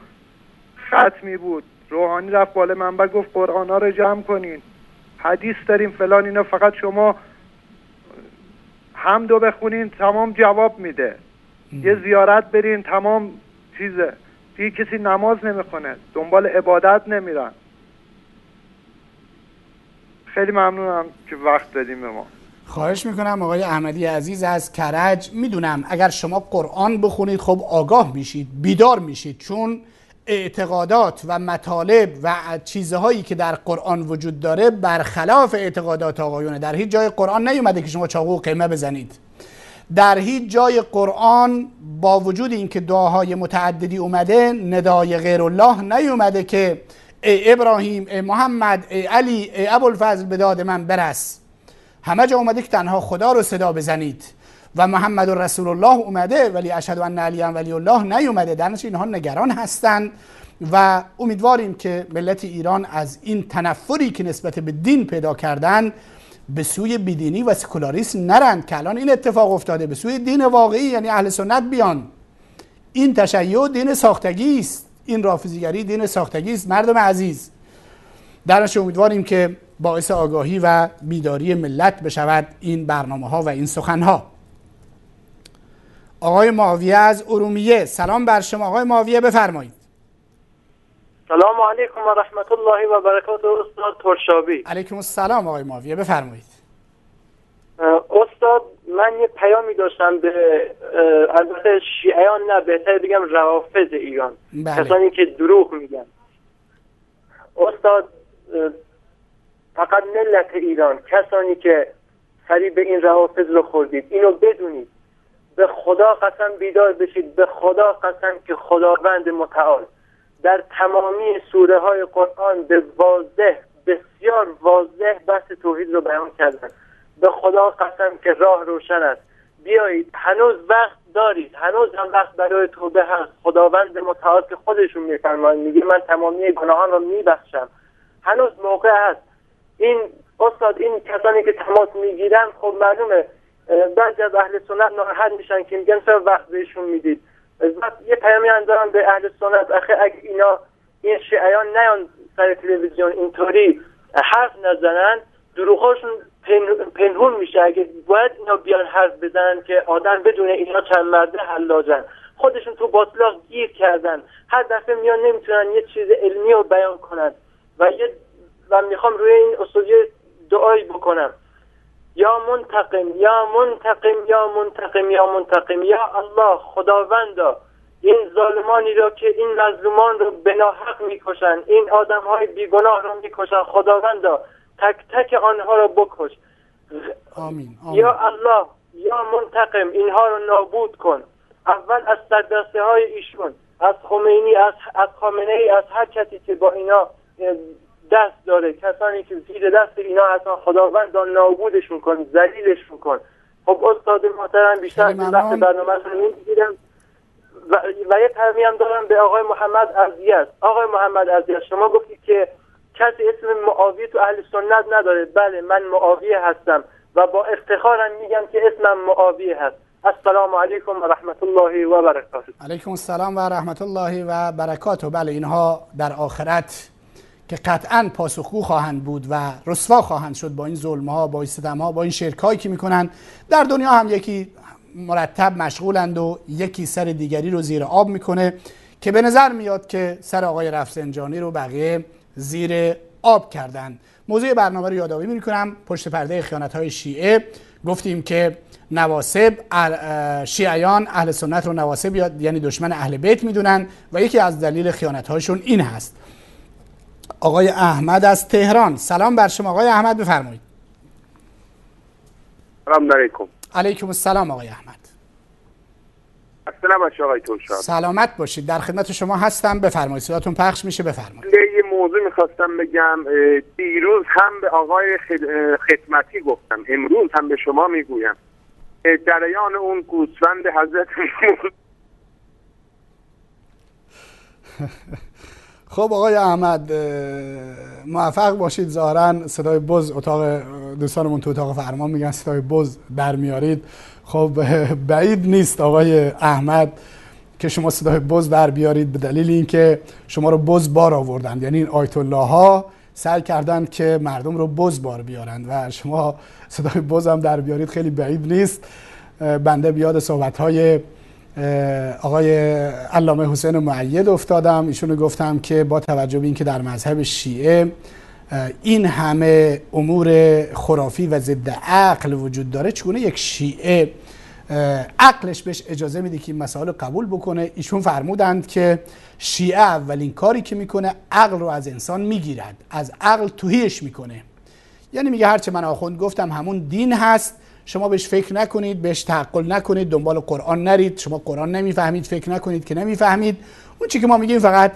ختمی بود، روحانی رفت بالا منبر گفت قرآن ها رو جمع کنین، حدیث داریم فلان اینا، فقط شما حمدو بخونین تمام جواب میده. یه زیارت برین تمام چیزه. دیگه کسی نماز نمیخونه، دنبال عبادت نمیرن. خیلی ممنونم که وقت دادیم به ما. خواهش میکنم آقای احمدی عزیز از کرج. میدونم اگر شما قرآن بخونید خب آگاه میشید، بیدار میشید، چون اعتقادات و مطالب و چیزهایی که در قرآن وجود داره برخلاف اعتقادات آقایونه. در هیچ جای قرآن نیومده که شما چاقو و قیمه بزنید. در هیچ جای قرآن با وجود اینکه دعاهای متعددی اومده ندای غیر الله نیومده که ای ابراهیم، ای محمد، ای علی، ای ابوالفضل به داد من برس. همه جا اومده که تنها خدا رو صدا بزنید و محمد رسول الله اومده، ولی اشهد ان علی ولی الله نیومده. در نتیجه اینها نگران هستند و امیدواریم که ملت ایران از این تنفری که نسبت به دین پیدا کردن به سوی بیدینی و سکولاریسم نرند که الان این اتفاق افتاده. به سوی دین واقعی یعنی اهل سنت بیان. این تشیع دین ساختگی است، این رافضیگری دین ساختگی است. مردم عزیز، در نتیجه امیدواریم که باعث آگاهی و بیداری ملت بشود این برنامه ها و این سخن ها. آقای معاویه از ارومیه، سلام بر شما. آقای معاویه بفرمایید. سلام علیکم و رحمت الله و برکاته استاد ترشابی. علیکم السلام آقای معاویه بفرمایید. استاد من یه پیامی داشتم به البته شیعیان، نه بهتر بگم روافض ایران، کسانی که دروغ میگن. استاد فقط ملت ایران، کسانی که فریب این روافض رو خوردید، اینو بدونید، به خدا قسم بیدار بشید، به خدا قسم که خداوند متعال در تمامی سوره های قرآن به واضح، بسیار واضح بحث توحید رو بیان کردن. به خدا قسم که راه روشن است. بیایید، هنوز وقت دارید، هنوز هم وقت برای توبه هست. خداوند متعال که خودشون میفرمایند، میگه من تمامی گناهان رو میبخشم. هنوز موقع هست. این استاد، این کسانی که تماس میگیرن خب معلومه بعضی از اهل سنت ناراحت میشن که میگن چرا وقت بهشون میدید. یه پیامی اندارم به اهل سنت، اگه اینا این شیعیان نیان سر تلویزیون اینطوری حرف نزنن، دروغاشون پنهون میشه. اگه باید اینا بیان حرف بزنن که آدم بدونه اینا چند مرده حلاجن، خودشون تو باطلاق گیر کردن، هر دفعه میان نمیتونن یه چیز علمی رو بیان کنن. و میخوام روی این استودیو دعایی بکنم. یا منتقم، یا منتقم، یا منتقم، یا منتقم، یا الله خداوندا، این ظالمانی را که این مظلومان رو به ناحق میکشن، این آدم های بیگناه رو میکشن، خداوندا تک تک آنها را بکش. آمین. یا الله، یا منتقم، اینها رو نابود کن. اول از سردسته های ایشون، از خمینی، از خامنه ای، از هر کسی که با اینا دست داره، کسانی که زیر دست اینا هستن، خداوند نابودشون کن، ذلیلشون کن. خب استاد محترم، بیشتر از وقت برنامه‌تون نمیگیرم و یه پیامی هم دارم به آقای محمد عزیز. آقای محمد عزیز، شما گفتید که کسی اسم معاویه تو اهل سنت نداره. بله، من معاویه هستم و با افتخارم میگم که اسمم معاویه هست. السلام علیکم و رحمت الله و برکاته. علیکم السلام و رحمت الله و برکاته. بله، اینها در آخرت که قطعاً پاسخگو خواهند بود و رسوا خواهند شد با این ظلم‌ها، با این ستم‌ها، با این شرک‌هایی که میکنن. در دنیا هم یکی مرتب مشغولند و یکی سر دیگری رو زیر آب میکنه که به نظر میاد که سر آقای رفسنجانی رو بقیه زیر آب کردن. موضوع برنامه رو یادآوری میکنم. پشت پرده خیانت‌های شیعه گفتیم که نواصب، شیعیان اهل سنت رو نواصب یعنی دشمن اهل بیت میدونن و یکی از دلیل خیانت‌هاشون این هست. آقای احمد از تهران، سلام بر شما. آقای احمد بفرمایید. سلام علیکم. علیکم السلام آقای احمد. السلام علیکم آقای ترشابی. سلامت باشید، در خدمت شما هستم، بفرمایید. صداتون پخش میشه، بفرمایید. یه موضوع میخواستم بگم. دیروز هم به آقای خدمتی گفتم، امروز هم به شما میگویم، جریان اون گوسفند حضرت خب آقای احمد موفق باشید. ظاهرا صدای بز، اتاق دوستانمون تو اتاق فرمان میگن صدای بز در میارید. خب بعید نیست آقای احمد که شما صدای بز در بیارید، به دلیل اینکه شما رو بز بار آوردند. یعنی این آیت الله ها سعی کردند که مردم رو بز بار بیارند و شما صدای بز هم در بیارید خیلی بعید نیست. بنده بیاد صحبت‌های آقای علامه حسین مؤید افتادم. ایشونو گفتم که با توجه به اینکه در مذهب شیعه این همه امور خرافی و ضد عقل وجود داره، چگونه یک شیعه عقلش بهش اجازه میده که این مسائل قبول بکنه؟ ایشون فرمودند که شیعه اولین کاری که میکنه عقل رو از انسان میگیرد، از عقل توهیش میکنه. یعنی میگه هرچه من آخوند گفتم همون دین هست، شما بهش فکر نکنید، بهش تعقل نکنید، دنبال قرآن نرید، شما قرآن نمیفهمید، فکر نکنید که نمیفهمید، اون چی که ما میگیم فقط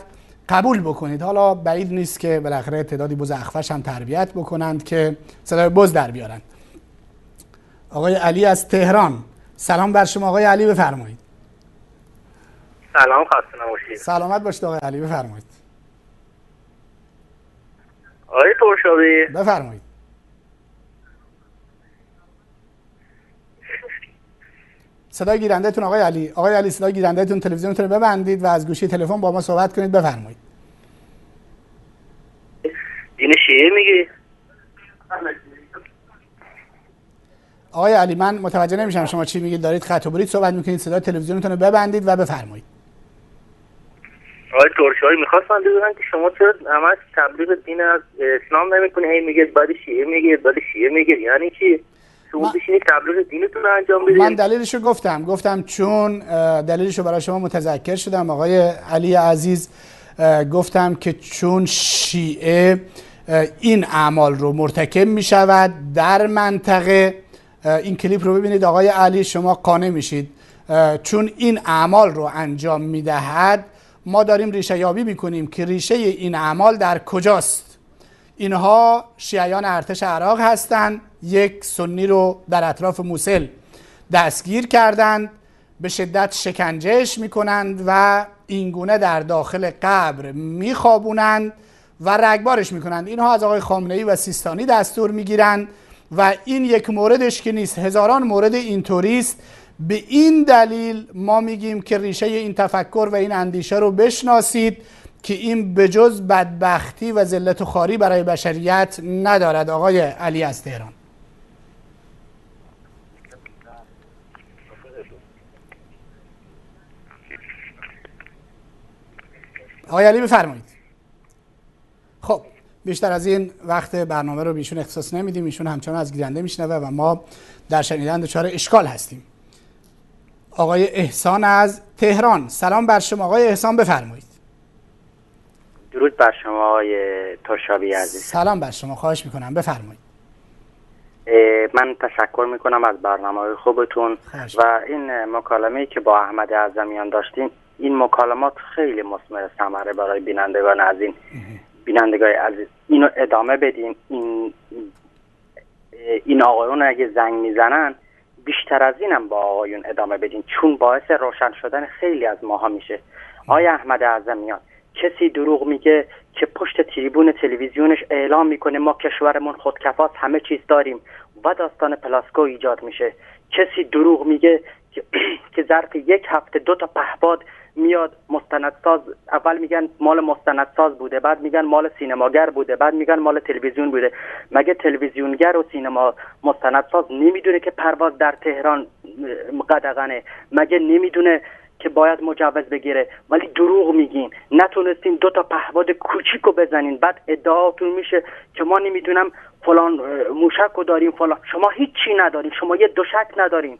قبول بکنید. حالا بعید نیست که بالاخره تعدادی بز اخفش هم تربیت بکنند که صدای بز در بیارند. آقای علی از تهران، سلام بر شما آقای علی، بفرمایید. سلام، خسته نباشید. سلامت باشید آقای علی، بفرمایید. آقای ترشابی بفرمایید. صدای گیرندهتون آقای علی. آقای علی صدای گیرندهتون، تلویزیونتون رو ببندید و از گوشی تلفن با ما صحبت کنید. بفرمایید. دین شیعه میگی؟ آقای علی من متوجه نمیشم شما چی میگید، دارید خط و برید صحبت میکنید، صدای تلویزیونتون رو ببندید و بفرمایید. آقای ترشابی میخواستم بدونم که شما چرا همش تبلیغ دین از اسلام نمیکنید؟ هی میگید بعد شیعه میگید، بعد شیعه میگید، یعنی چی؟ شما بشینید تبلیغ دینتون رو انجام بدید. من دلیلشو گفتم چون دلیلشو برای شما متذکر شدم آقای علی عزیز. گفتم که چون شیعه این اعمال رو مرتکب میشود در منطقه، این کلیپ رو ببینید آقای علی شما قانع میشید، چون این اعمال رو انجام میدهد ما داریم ریشه یابی میکنیم که ریشه این اعمال در کجاست. اینها شیعیان ارتش عراق هستند، یک سنی رو در اطراف موصل دستگیر کردند، به شدت شکنجهش میکنند و اینگونه در داخل قبر میخوابونند و رگبارش میکنند. اینها از آقای خامنه‌ای و سیستانی دستور میگیرند و این یک موردش که نیست، هزاران مورد اینطوری است. به این دلیل ما میگیم که ریشه این تفکر و این اندیشه رو بشناسید که این بجز بدبختی و ذلت و خواری برای بشریت ندارد. آقای علی از تهران. آقای علی بفرمایید. خب بیشتر از این وقت برنامه رو بیشون اختصاص نمیدیم، ایشون همچنان از گیرنده میشنوه و ما در شنیدن دچار اشکال هستیم. آقای احسان از تهران، سلام بر شما آقای احسان، بفرمایید. درود بر شما آقای ترشابی عزیز. سلام بر شما، خواهش میکنم بفرمایید. من تشکر میکنم از برنامه خوبتون و این مکالمه‌ای که با احمد اعظمیان داشتیم، این مکالمات خیلی مثمر ثمره برای بینندگان عزیز. بینندگان عزیز اینو ادامه بدین. این آقایون اگه زنگ میزنن بیشتر از اینم با آقایون ادامه بدین، چون باعث روشن شدن خیلی از ماها میشه. آیا احمد اعظمیان کسی دروغ میگه که پشت تریبون تلویزیونش اعلام میکنه ما کشورمون خودکفاست، همه چیز داریم و داستان پلاسکو ایجاد میشه؟ کسی دروغ میگه که ظرف یک هفته 2 تا پهپاد میاد مستندساز، اول میگن مال مستندساز بوده، بعد میگن مال سینماگر بوده، بعد میگن مال تلویزیون بوده. مگه تلویزیونگر و سینما مستندساز نمیدونه که پرواز در تهران قدغنه؟ مگه نمیدونه که باید مجوز بگیره؟ ولی دروغ میگین، نتونستین 2 تا پهپاد کوچیکو بزنین، بعد ادعاتون میشه که ما نمیدونم فلان موشکو داریم فلان. شما هیچی ندارین، شما یه دوشک ندارین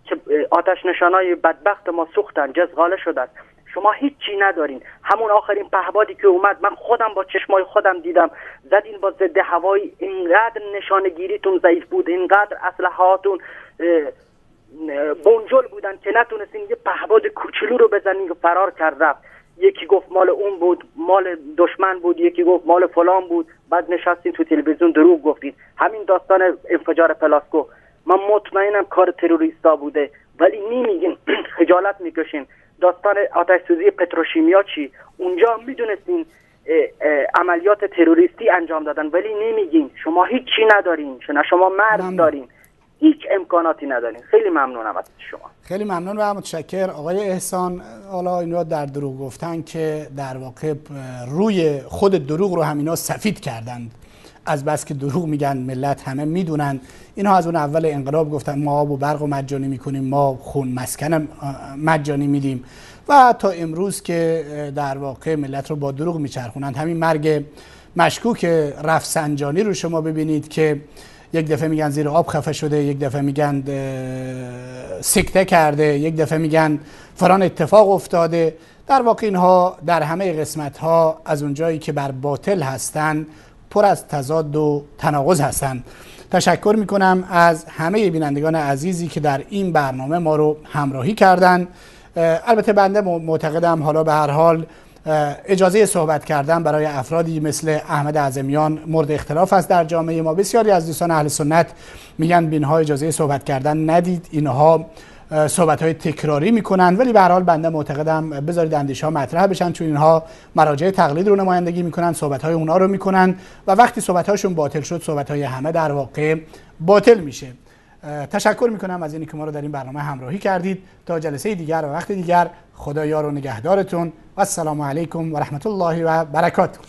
که آتش نشانای بدبخت ما سوختن، جزغاله شدن. شما هیچی ندارین. همون آخرین پهپادی که اومد من خودم با چشمای خودم دیدم، زدین با ضد هوایی، اینقدر نشانگیریتون ضعیف بود، اینقدر اسلحه‌هاتون بنجل بودن که نتونستین یه پهپاد کوچولو رو بزنین که فرار کرد رفت. یکی گفت مال اون بود، مال دشمن بود، یکی گفت مال فلان بود، بعد نشستین تو تلویزیون دروغ گفتین. همین داستان انفجار پلاسکو، من مطمئنم کار تروریستا بوده ولی نمیگین، خجالت میکشین. داستان آتش سوزی پتروشیمیا چی؟ اونجا میدونستین عملیات تروریستی انجام دادن ولی نمیگین. شما هیچی ندارین، شما مرد دارین. هیچ امکاناتی نداریم. خیلی ممنونم از شما. خیلی ممنون و متشکر. آقای احسان، حالا اینا در دروغ گفتن که در واقع روی خود دروغ رو همینا سفید کردند، از بس که دروغ میگن ملت همه میدونن. اینها از اون اول انقلاب گفتن ما آب و برق رو مجانی میکنیم، ما خون مسکن مجانی میدیم و تا امروز که در واقع ملت رو با دروغ میچرخونند. همین مرگ مشکوک رفسنجانی رو شما ببینید که یک دفعه میگن زیر آب خفه شده، یک دفعه میگن سکته کرده، یک دفعه میگن فلان اتفاق افتاده. در واقع اینها در همه قسمت ها از اونجایی که بر باطل هستن پر از تضاد و تناقض هستن. تشکر میکنم از همه بینندگان عزیزی که در این برنامه ما رو همراهی کردن. البته بنده معتقدم حالا به هر حال اجازه صحبت کردن برای افرادی مثل احمد اعظمیان مورد اختلاف است در جامعه ما. بسیاری از دوستان اهل سنت میگن به اینها اجازه صحبت کردن ندید، اینها صحبت‌های تکراری میکنن، ولی به هر حال بنده معتقدم بذارید اندیش‌ها مطرح بشن، چون اینها مراجع تقلید رو نمایندگی میکنن، صحبت‌های اونها رو میکنن و وقتی صحبت‌هاشون باطل شد صحبت‌های همه در واقع باطل میشه. تشکر میکنم از اینی که ما رو در این برنامه همراهی کردید. تا جلسه دیگر و وقت دیگر، خدا یار و نگهدارتون و السلام علیکم و رحمت الله و برکاته.